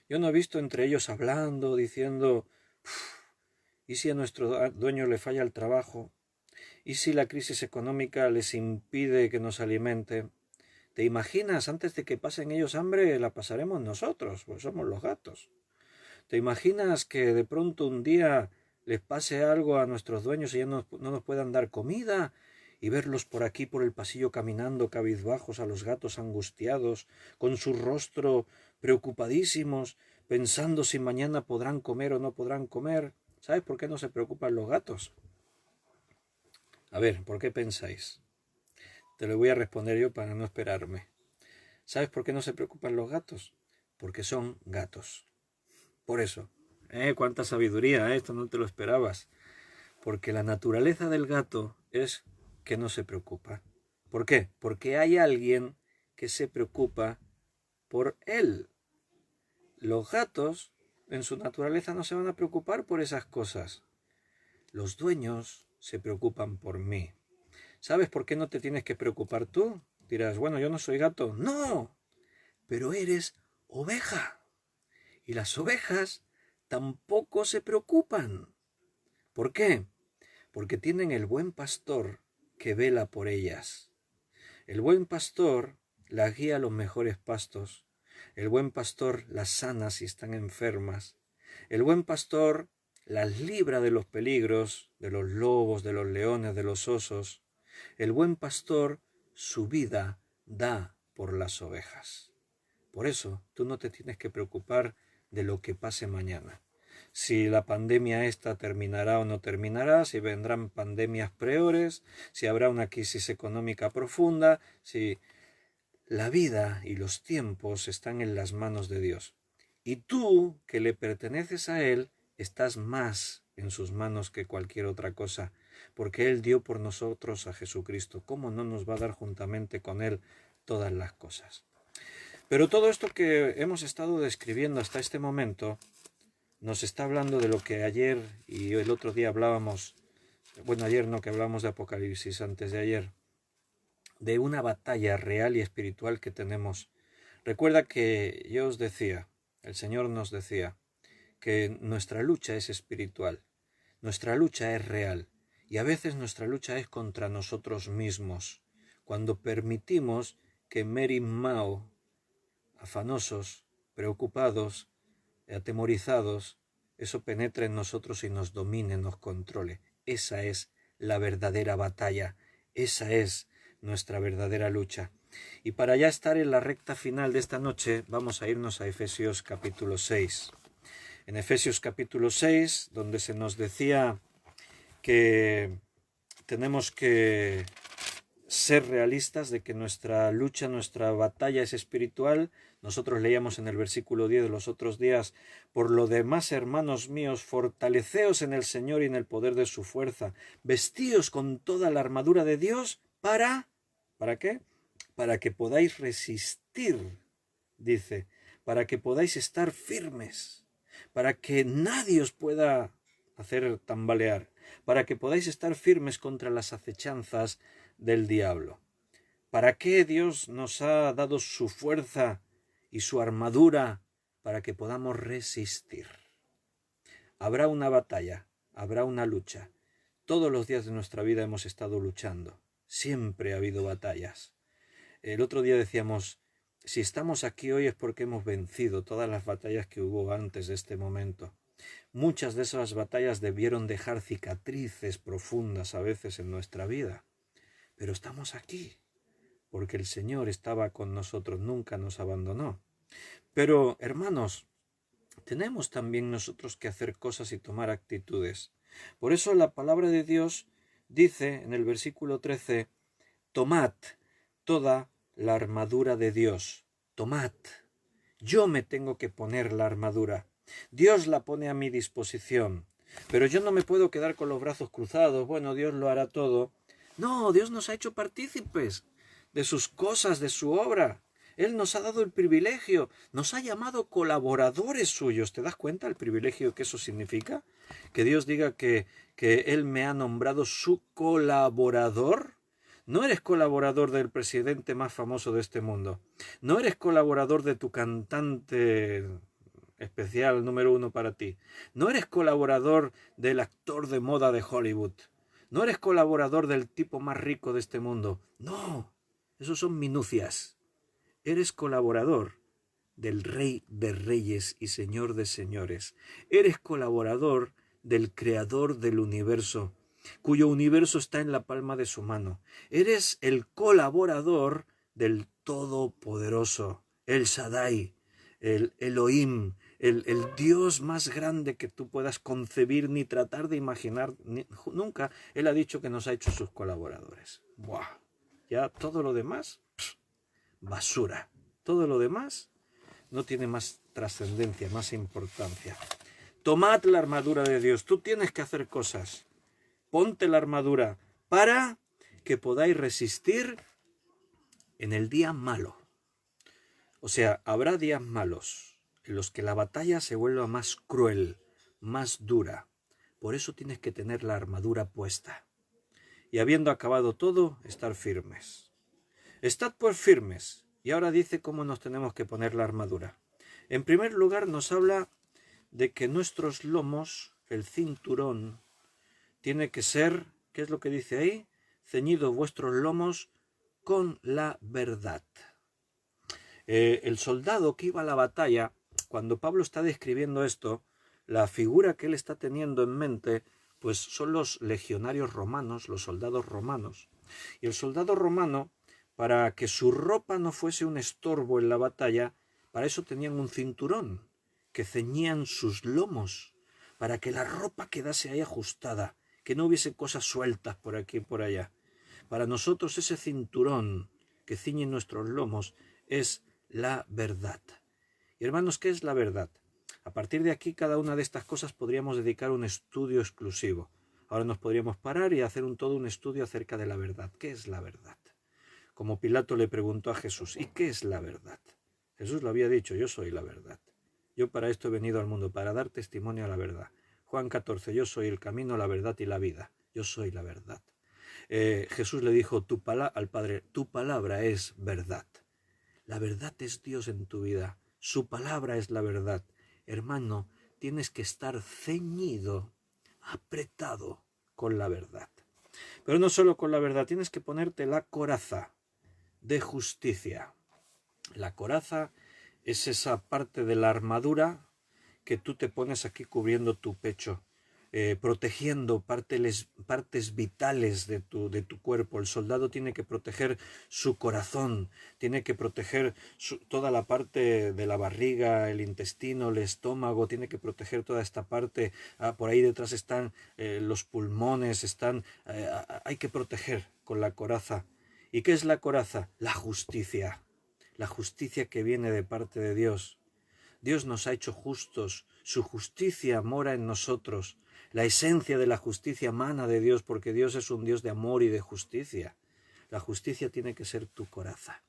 Yo no he visto entre ellos hablando, diciendo, ¿y si a nuestro dueño le falla el trabajo? ¿Y si la crisis económica les impide que nos alimente? ¿Te imaginas, antes de que pasen ellos hambre, la pasaremos nosotros, pues somos los gatos? ¿Te imaginas que de pronto un día les pase algo a nuestros dueños y ya no nos puedan dar comida? Y verlos por aquí, por el pasillo, caminando cabizbajos, a los gatos angustiados, con su rostro preocupadísimos, pensando si mañana podrán comer o no podrán comer. ¿Sabes por qué no se preocupan los gatos? A ver, ¿por qué pensáis? Te lo voy a responder yo para no esperarme. ¿Sabes por qué no se preocupan los gatos? Porque son gatos. Por eso. Cuánta sabiduría, esto no te lo esperabas. Porque la naturaleza del gato es que no se preocupa. ¿Por qué? Porque hay alguien que se preocupa por él. Los gatos, en su naturaleza, no se van a preocupar por esas cosas. Los dueños se preocupan por mí. ¿Sabes por qué no te tienes que preocupar tú? Dirás, bueno, yo no soy gato. ¡No! Pero eres oveja. Y las ovejas tampoco se preocupan. ¿Por qué? Porque tienen el buen pastor que vela por ellas. El buen pastor las guía a los mejores pastos. El buen pastor las sana si están enfermas. El buen pastor las libra de los peligros, de los lobos, de los leones, de los osos. El buen pastor su vida da por las ovejas. Por eso tú no te tienes que preocupar de lo que pase mañana. Si la pandemia esta terminará o no terminará, si vendrán pandemias peores, si habrá una crisis económica profunda, si la vida y los tiempos están en las manos de Dios. Y tú, que le perteneces a Él, estás más en sus manos que cualquier otra cosa, porque Él dio por nosotros a Jesucristo. ¿Cómo no nos va a dar juntamente con Él todas las cosas? Pero todo esto que hemos estado describiendo hasta este momento nos está hablando de lo que ayer y el otro día hablábamos, bueno, ayer no, que hablamos de Apocalipsis, antes de ayer, de una batalla real y espiritual que tenemos. Recuerda que yo os decía, el Señor nos decía, que nuestra lucha es espiritual, nuestra lucha es real, y a veces nuestra lucha es contra nosotros mismos, cuando permitimos que Mary Mao, afanosos, preocupados, atemorizados, eso penetre en nosotros y nos domine, nos controle. Esa es la verdadera batalla, esa es nuestra verdadera lucha. Y para ya estar en la recta final de esta noche, vamos a irnos a Efesios capítulo 6. En Efesios capítulo 6, donde se nos decía que tenemos que ser realistas de que nuestra lucha, nuestra batalla es espiritual. Nosotros leíamos en el versículo 10 de los otros días, por lo demás, hermanos míos, fortaleceos en el Señor y en el poder de su fuerza, vestíos con toda la armadura de Dios ¿para qué? Para que podáis resistir, dice, para que podáis estar firmes, para que nadie os pueda hacer tambalear, para que podáis estar firmes contra las acechanzas del diablo. ¿Para qué Dios nos ha dado su fuerza y su armadura? Para que podamos resistir. Habrá una batalla, habrá una lucha. Todos los días de nuestra vida hemos estado luchando. Siempre ha habido batallas. El otro día decíamos, si estamos aquí hoy es porque hemos vencido todas las batallas que hubo antes de este momento. Muchas de esas batallas debieron dejar cicatrices profundas a veces en nuestra vida. Pero estamos aquí, porque el Señor estaba con nosotros, nunca nos abandonó. Pero, hermanos, tenemos también nosotros que hacer cosas y tomar actitudes. Por eso la palabra de Dios dice en el versículo 13, tomad toda la armadura de Dios. Tomad. Yo me tengo que poner la armadura. Dios la pone a mi disposición. Pero yo no me puedo quedar con los brazos cruzados. Bueno, Dios lo hará todo. No, Dios nos ha hecho partícipes de sus cosas, de su obra. Él nos ha dado el privilegio, nos ha llamado colaboradores suyos. ¿Te das cuenta el privilegio que eso significa? Que Dios diga que Él me ha nombrado su colaborador. No eres colaborador del presidente más famoso de este mundo. No eres colaborador de tu cantante especial número uno para ti. No eres colaborador del actor de moda de Hollywood. No eres colaborador del tipo más rico de este mundo. No, esos son minucias. Eres colaborador del Rey de Reyes y Señor de Señores. Eres colaborador del Creador del universo, cuyo universo está en la palma de su mano. Eres el colaborador del Todopoderoso, el Shaddai, el Elohim, el Dios más grande que tú puedas concebir ni tratar de imaginar nunca. Él ha dicho que nos ha hecho sus colaboradores. ¡Buah! Ya todo lo demás, basura. Todo lo demás no tiene más trascendencia, más importancia. Tomad la armadura de Dios. Tú tienes que hacer cosas. Ponte la armadura para que podáis resistir en el día malo. O sea, habrá días malos en los que la batalla se vuelva más cruel, más dura. Por eso tienes que tener la armadura puesta. Y habiendo acabado todo, estar firmes. Estad pues firmes. Y ahora dice cómo nos tenemos que poner la armadura. En primer lugar nos habla de que nuestros lomos, el cinturón, tiene que ser, ¿qué es lo que dice ahí? Ceñidos vuestros lomos con la verdad. El soldado que iba a la batalla, cuando Pablo está describiendo esto, la figura que él está teniendo en mente, pues son los legionarios romanos, los soldados romanos. Y el soldado romano, para que su ropa no fuese un estorbo en la batalla, para eso tenían un cinturón que ceñían sus lomos, para que la ropa quedase ahí ajustada, que no hubiese cosas sueltas por aquí y por allá. Para nosotros ese cinturón que ciñe nuestros lomos es la verdad. Y hermanos, ¿qué es la verdad? A partir de aquí, cada una de estas cosas podríamos dedicar un estudio exclusivo. Ahora nos podríamos parar y hacer todo un estudio acerca de la verdad. ¿Qué es la verdad? Como Pilato le preguntó a Jesús, ¿y qué es la verdad? Jesús lo había dicho, yo soy la verdad. Yo para esto he venido al mundo, para dar testimonio a la verdad. Juan 14, yo soy el camino, la verdad y la vida. Yo soy la verdad. Jesús le dijo al Padre, tu palabra es verdad. La verdad es Dios en tu vida. Su palabra es la verdad. Hermano, tienes que estar ceñido, apretado con la verdad. Pero no solo con la verdad, tienes que ponerte la coraza de justicia. La coraza es esa parte de la armadura que tú te pones aquí cubriendo tu pecho, protegiendo partes vitales de tu cuerpo. El soldado tiene que proteger su corazón, tiene que proteger toda la parte de la barriga, el intestino, el estómago, tiene que proteger toda esta parte. Por ahí detrás están los pulmones, hay que proteger con la coraza. ¿Y qué es la coraza? La justicia que viene de parte de Dios. Dios nos ha hecho justos, su justicia mora en nosotros. La esencia de la justicia emana de Dios, porque Dios es un Dios de amor y de justicia. La justicia tiene que ser tu coraza.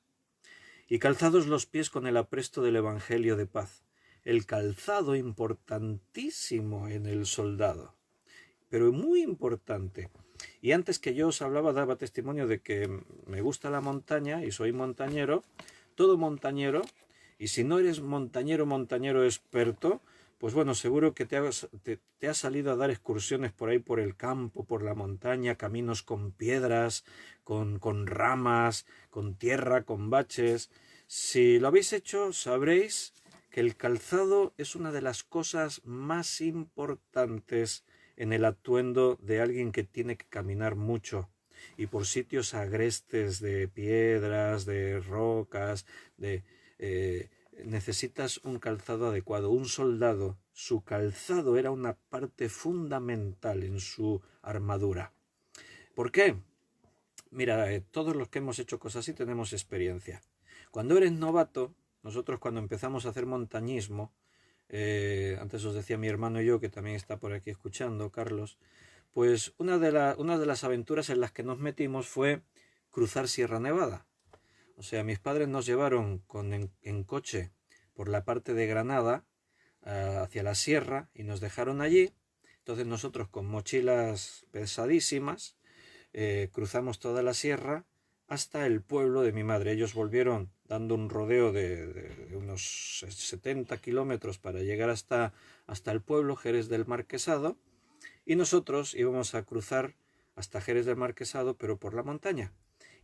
Y calzados los pies con el apresto del Evangelio de paz. El calzado importantísimo en el soldado, pero muy importante. Y antes que yo os hablaba, daba testimonio de que me gusta la montaña y soy montañero, todo montañero. Y si no eres montañero experto, pues bueno, seguro que te has salido a dar excursiones por ahí por el campo, por la montaña, caminos con piedras, con ramas, con tierra, con baches. Si lo habéis hecho, sabréis que el calzado es una de las cosas más importantes en el atuendo de alguien que tiene que caminar mucho y por sitios agrestes de piedras, de rocas, necesitas un calzado adecuado. Un soldado, su calzado era una parte fundamental en su armadura. ¿Por qué? Mira, todos los que hemos hecho cosas así tenemos experiencia. Cuando eres novato, nosotros cuando empezamos a hacer montañismo, antes os decía mi hermano y yo, que también está por aquí escuchando, Carlos, pues una de las aventuras en las que nos metimos fue cruzar Sierra Nevada. O sea, mis padres nos llevaron en coche por la parte de Granada hacia la sierra y nos dejaron allí. Entonces nosotros con mochilas pesadísimas cruzamos toda la sierra hasta el pueblo de mi madre. Ellos volvieron dando un rodeo de unos 70 kilómetros para llegar hasta el pueblo, Jerez del Marquesado, y nosotros íbamos a cruzar hasta Jerez del Marquesado, pero por la montaña.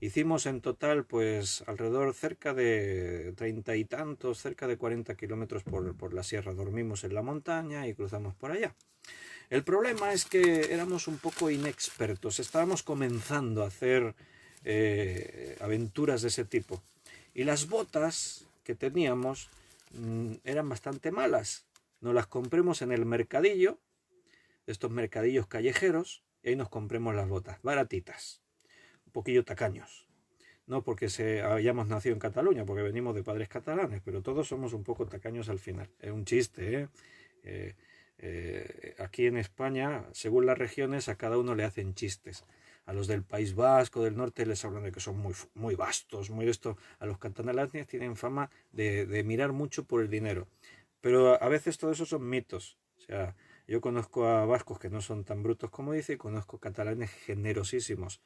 Hicimos en total pues alrededor cerca de 30 y tantos, cerca de 40 kilómetros por la sierra. Dormimos en la montaña y cruzamos por allá. El problema es que éramos un poco inexpertos, estábamos comenzando a hacer aventuras de ese tipo. Y las botas que teníamos eran bastante malas. Nos las compremos en el mercadillo, estos mercadillos callejeros, y ahí nos compremos las botas, baratitas, un poquillo tacaños. No porque hayamos nacido en Cataluña, porque venimos de padres catalanes, pero todos somos un poco tacaños al final. Es un chiste, aquí en España, según las regiones, a cada uno le hacen chistes. A los del País Vasco, del norte, les hablan de que son muy, muy vastos, muy esto. A los catalanes tienen fama de mirar mucho por el dinero. Pero a veces todo eso son mitos. O sea, yo conozco a vascos que no son tan brutos como dice, y conozco catalanes generosísimos.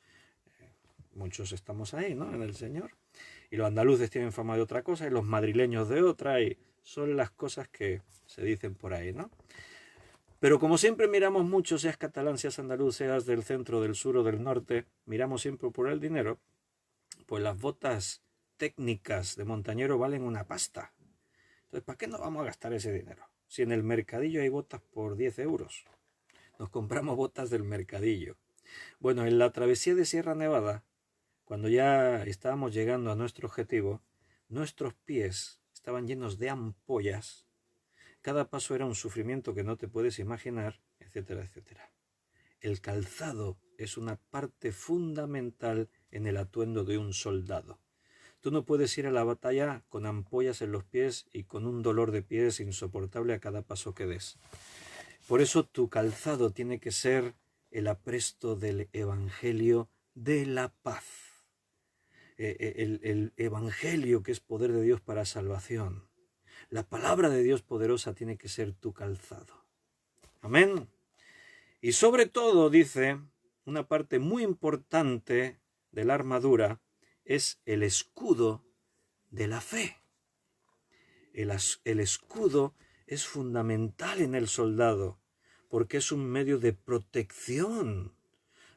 Muchos estamos ahí, ¿no? En el Señor. Y los andaluces tienen fama de otra cosa, y los madrileños de otra, y son las cosas que se dicen por ahí, ¿no? Pero como siempre miramos mucho, seas catalán, seas andaluz, seas del centro, del sur o del norte, miramos siempre por el dinero, pues las botas técnicas de montañero valen una pasta. Entonces, ¿para qué nos vamos a gastar ese dinero? Si en el mercadillo hay botas por 10 euros. Nos compramos botas del mercadillo. Bueno, en la travesía de Sierra Nevada, cuando ya estábamos llegando a nuestro objetivo, nuestros pies estaban llenos de ampollas. Cada paso era un sufrimiento que no te puedes imaginar, etcétera, etcétera. El calzado es una parte fundamental en el atuendo de un soldado. Tú no puedes ir a la batalla con ampollas en los pies y con un dolor de pies insoportable a cada paso que des. Por eso tu calzado tiene que ser el apresto del Evangelio de la paz. El Evangelio, que es poder de Dios para salvación. La palabra de Dios poderosa tiene que ser tu calzado. Amén. Y sobre todo, dice, una parte muy importante de la armadura es el escudo de la fe. El escudo es fundamental en el soldado porque es un medio de protección.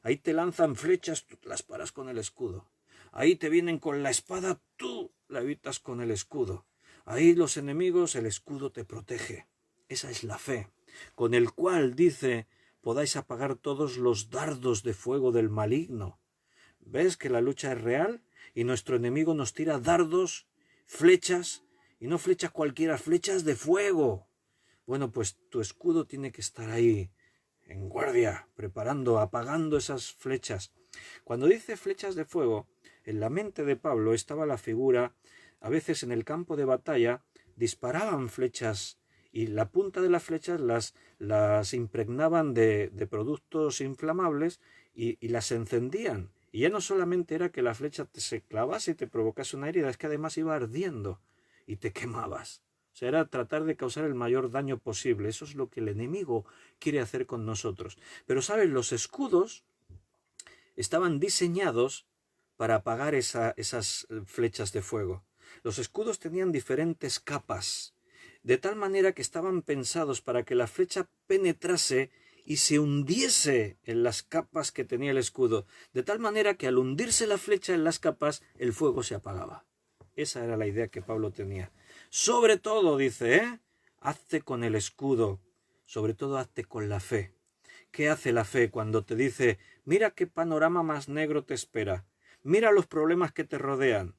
Ahí te lanzan flechas, tú las paras con el escudo. Ahí te vienen con la espada, tú la evitas con el escudo. Ahí los enemigos, el escudo te protege. Esa es la fe, con el cual, dice, podáis apagar todos los dardos de fuego del maligno. ¿Ves que la lucha es real? Y nuestro enemigo nos tira dardos, flechas, y no flechas cualquiera, flechas de fuego. Bueno, pues tu escudo tiene que estar ahí, en guardia, preparando, apagando esas flechas. Cuando dice flechas de fuego, en la mente de Pablo estaba la figura, a veces en el campo de batalla, disparaban flechas y la punta de las flechas las impregnaban de productos inflamables y las encendían. Y ya no solamente era que la flecha se clavase y te provocase una herida, es que además iba ardiendo y te quemabas. O sea, era tratar de causar el mayor daño posible. Eso es lo que el enemigo quiere hacer con nosotros. Pero, ¿sabes? Los escudos estaban diseñados para apagar esas flechas de fuego. Los escudos tenían diferentes capas, de tal manera que estaban pensados para que la flecha penetrase y se hundiese en las capas que tenía el escudo, de tal manera que al hundirse la flecha en las capas, el fuego se apagaba. Esa era la idea que Pablo tenía. Sobre todo, dice, hazte con el escudo, sobre todo hazte con la fe. ¿Qué hace la fe cuando te dice, mira qué panorama más negro te espera, mira los problemas que te rodean?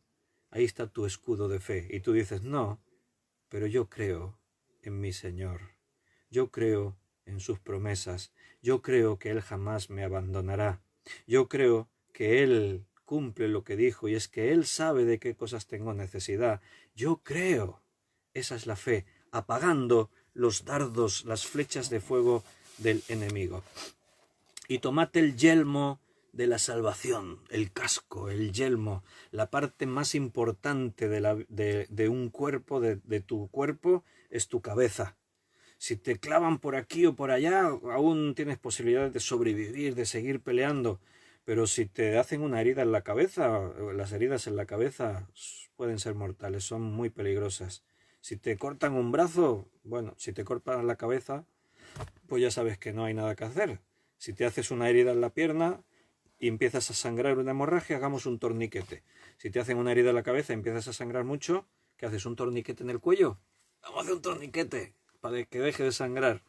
Ahí está tu escudo de fe. Y tú dices, no, pero yo creo en mi Señor. Yo creo en sus promesas. Yo creo que Él jamás me abandonará. Yo creo que Él cumple lo que dijo y es que Él sabe de qué cosas tengo necesidad. Yo creo. Esa es la fe, apagando los dardos, las flechas de fuego del enemigo. Y tomad el yelmo de la salvación, el casco, el yelmo, la parte más importante de un cuerpo, de tu cuerpo, es tu cabeza. Si te clavan por aquí o por allá, aún tienes posibilidades de sobrevivir, de seguir peleando. Pero si te hacen una herida en la cabeza, las heridas en la cabeza pueden ser mortales, son muy peligrosas. Si te cortan un brazo, bueno, si te cortan la cabeza, pues ya sabes que no hay nada que hacer. Si te haces una herida en la pierna y empiezas a sangrar una hemorragia, hagamos un torniquete. Si te hacen una herida en la cabeza y empiezas a sangrar mucho, ¿qué haces? ¿Un torniquete en el cuello? Vamos a hacer un torniquete para que deje de sangrar.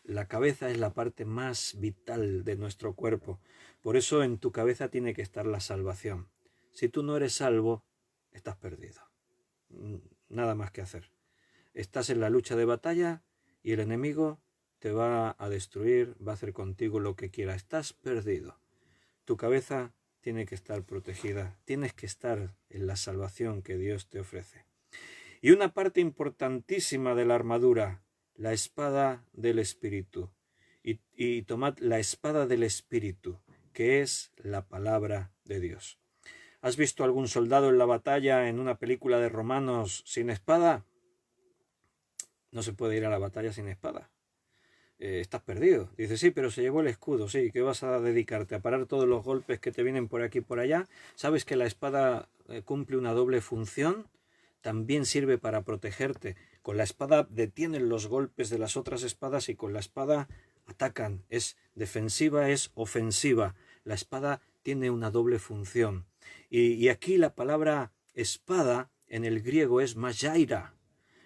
La cabeza es la parte más vital de nuestro cuerpo. Por eso en tu cabeza tiene que estar la salvación. Si tú no eres salvo, estás perdido. Nada más que hacer. Estás en la lucha de batalla y el enemigo te va a destruir, va a hacer contigo lo que quiera. Estás perdido. Tu cabeza tiene que estar protegida. Tienes que estar en la salvación que Dios te ofrece. Y una parte importantísima de la armadura, la espada del Espíritu. Y tomad la espada del Espíritu, que es la palabra de Dios. ¿Has visto algún soldado en la batalla en una película de romanos sin espada? No se puede ir a la batalla sin espada. Estás perdido. Dices, sí, pero se llevó el escudo. Sí, ¿qué vas a dedicarte? ¿A parar todos los golpes que te vienen por aquí y por allá? ¿Sabes que la espada cumple una doble función? También sirve para protegerte. Con la espada detienen los golpes de las otras espadas y con la espada atacan. Es defensiva, es ofensiva. La espada tiene una doble función. Y aquí la palabra espada en el griego es mayaira.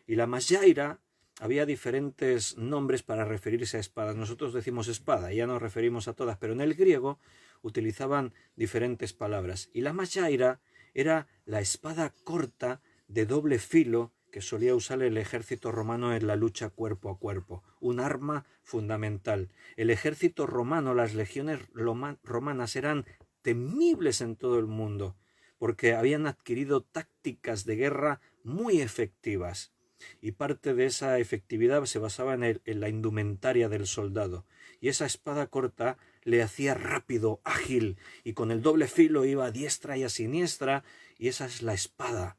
Y la mayaira, había diferentes nombres para referirse a espadas. Nosotros decimos espada, ya nos referimos a todas, pero en el griego utilizaban diferentes palabras. Y la mayaira era la espada corta de doble filo que solía usar el ejército romano en la lucha cuerpo a cuerpo, un arma fundamental. El ejército romano, las legiones romanas eran temibles en todo el mundo, porque habían adquirido tácticas de guerra muy efectivas. Y parte de esa efectividad se basaba en la indumentaria del soldado. Y esa espada corta le hacía rápido, ágil, y con el doble filo iba a diestra y a siniestra, y esa es la espada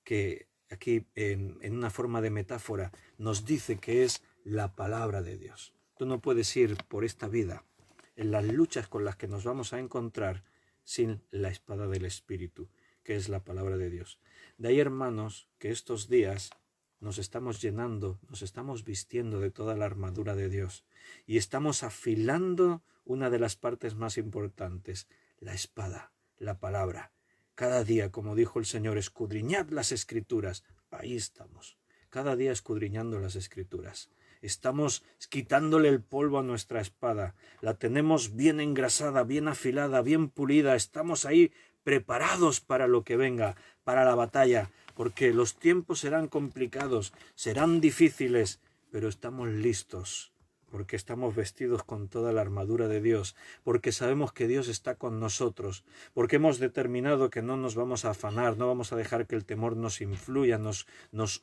que aquí, en una forma de metáfora, nos dice que es la palabra de Dios. Tú no puedes ir por esta vida, en las luchas con las que nos vamos a encontrar, sin la espada del Espíritu, que es la palabra de Dios. De ahí, hermanos, que estos días nos estamos llenando, nos estamos vistiendo de toda la armadura de Dios y estamos afilando una de las partes más importantes, la espada, la palabra. Cada día, como dijo el Señor, escudriñad las Escrituras. Ahí estamos, cada día escudriñando las Escrituras. Estamos quitándole el polvo a nuestra espada. La tenemos bien engrasada, bien afilada, bien pulida. Estamos ahí preparados para lo que venga, para la batalla, porque los tiempos serán complicados, serán difíciles, pero estamos listos, porque estamos vestidos con toda la armadura de Dios, porque sabemos que Dios está con nosotros, porque hemos determinado que no nos vamos a afanar, no vamos a dejar que el temor nos influya, nos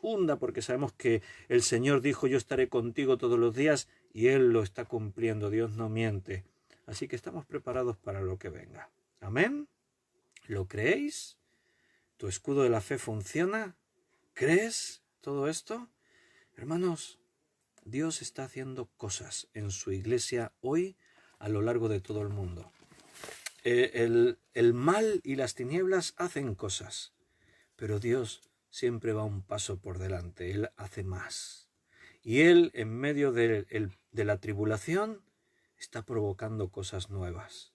hunda, porque sabemos que el Señor dijo, yo estaré contigo todos los días, y Él lo está cumpliendo, Dios no miente. Así que estamos preparados para lo que venga. ¿Amén? ¿Lo creéis? ¿Tu escudo de la fe funciona? ¿Crees todo esto? Hermanos, Dios está haciendo cosas en su iglesia hoy a lo largo de todo el mundo. El mal y las tinieblas hacen cosas, pero Dios siempre va un paso por delante. Él hace más. Y Él, en medio de la tribulación, está provocando cosas nuevas.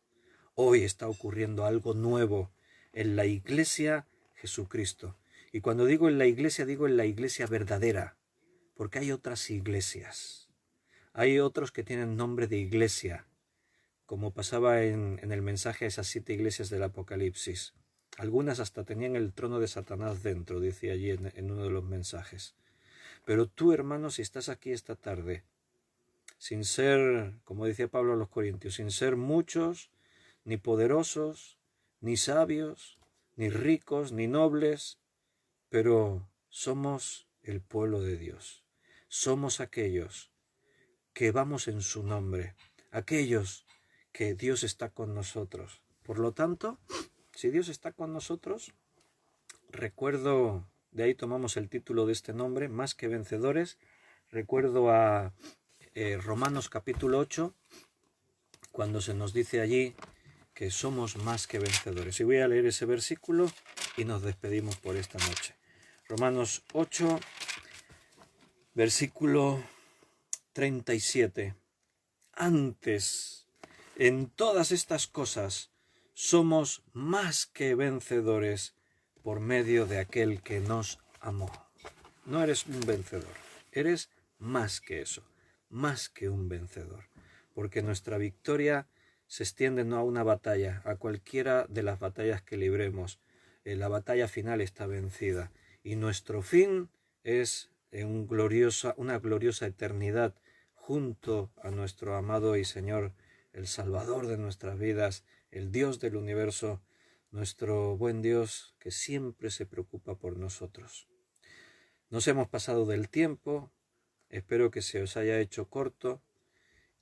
Hoy está ocurriendo algo nuevo en la iglesia Jesucristo. Y cuando digo en la iglesia verdadera, porque hay otras iglesias. Hay otros que tienen nombre de iglesia, como pasaba en el mensaje a esas 7 iglesias del Apocalipsis. Algunas hasta tenían el trono de Satanás dentro, dice allí en uno de los mensajes. Pero tú, hermano, si estás aquí esta tarde, sin ser, como decía Pablo a los Corintios, sin ser muchos, ni poderosos, ni sabios, ni ricos, ni nobles, pero somos el pueblo de Dios. Somos aquellos que vamos en su nombre, aquellos que Dios está con nosotros. Por lo tanto, si Dios está con nosotros, recuerdo, de ahí tomamos el título de este nombre, Más que Vencedores, recuerdo a Romanos capítulo 8, cuando se nos dice allí que somos más que vencedores. Y voy a leer ese versículo y nos despedimos por esta noche. Romanos 8, versículo 37. Antes, en todas estas cosas, somos más que vencedores por medio de aquel que nos amó. No eres un vencedor, eres más que eso, más que un vencedor. Porque nuestra victoria se extiende no a una batalla, a cualquiera de las batallas que libremos. La batalla final está vencida y nuestro fin es una gloriosa eternidad junto a nuestro amado y Señor, el Salvador de nuestras vidas, el Dios del universo, nuestro buen Dios que siempre se preocupa por nosotros. Nos hemos pasado del tiempo, espero que se os haya hecho corto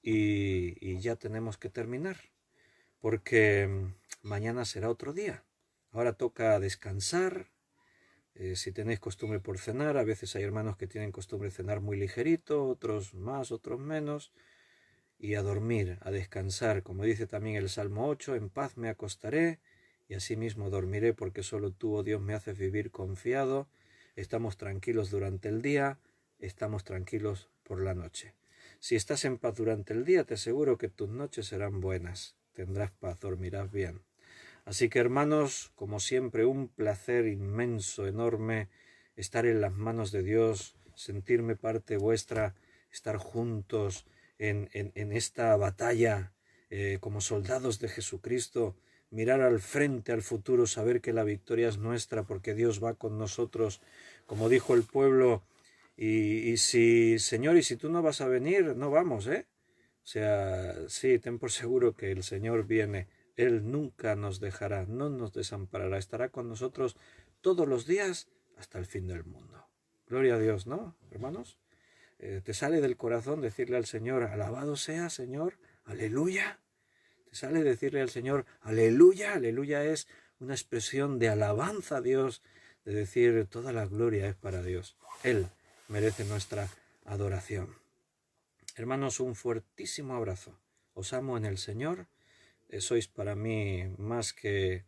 y ya tenemos que terminar, porque mañana será otro día. Ahora toca descansar. Si tenéis costumbre por cenar, a veces hay hermanos que tienen costumbre de cenar muy ligerito, otros más, otros menos, y a dormir, a descansar, como dice también el Salmo 8, en paz me acostaré y asimismo dormiré, porque solo tú, oh Dios, me haces vivir confiado. Estamos tranquilos durante el día, estamos tranquilos por la noche. Si estás en paz durante el día, te aseguro que tus noches serán buenas, tendrás paz, dormirás bien. Así que, hermanos, como siempre, un placer inmenso, enorme, estar en las manos de Dios, sentirme parte vuestra, estar juntos en esta batalla como soldados de Jesucristo, mirar al frente, al futuro, saber que la victoria es nuestra porque Dios va con nosotros, como dijo el pueblo, y si, Señor, y si tú no vas a venir, no vamos, O sea, sí, ten por seguro que el Señor viene. Él nunca nos dejará, no nos desamparará, estará con nosotros todos los días hasta el fin del mundo. Gloria a Dios, ¿no, hermanos? Te sale del corazón decirle al Señor, alabado sea, Señor, aleluya. Te sale decirle al Señor, aleluya. Aleluya es una expresión de alabanza a Dios, de decir, toda la gloria es para Dios. Él merece nuestra adoración. Hermanos, un fuertísimo abrazo. Os amo en el Señor. Sois para mí más que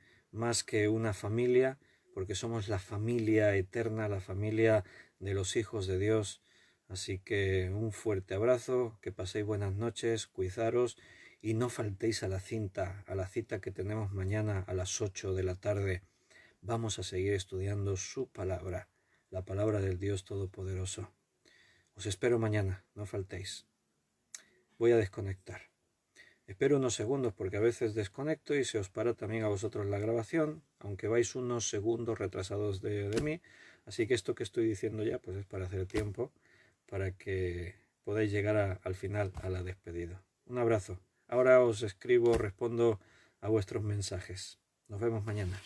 una familia, porque somos la familia eterna, la familia de los hijos de Dios. Así que un fuerte abrazo, que paséis buenas noches, cuidaros y no faltéis a la cita que tenemos mañana a las 8 de la tarde. Vamos a seguir estudiando su palabra, la palabra del Dios Todopoderoso. Os espero mañana, no faltéis. Voy a desconectar. Espero unos segundos porque a veces desconecto y se os para también a vosotros la grabación, aunque vais unos segundos retrasados de mí. Así que esto que estoy diciendo ya pues es para hacer tiempo, para que podáis llegar al final a la despedida. Un abrazo. Ahora os escribo, respondo a vuestros mensajes. Nos vemos mañana.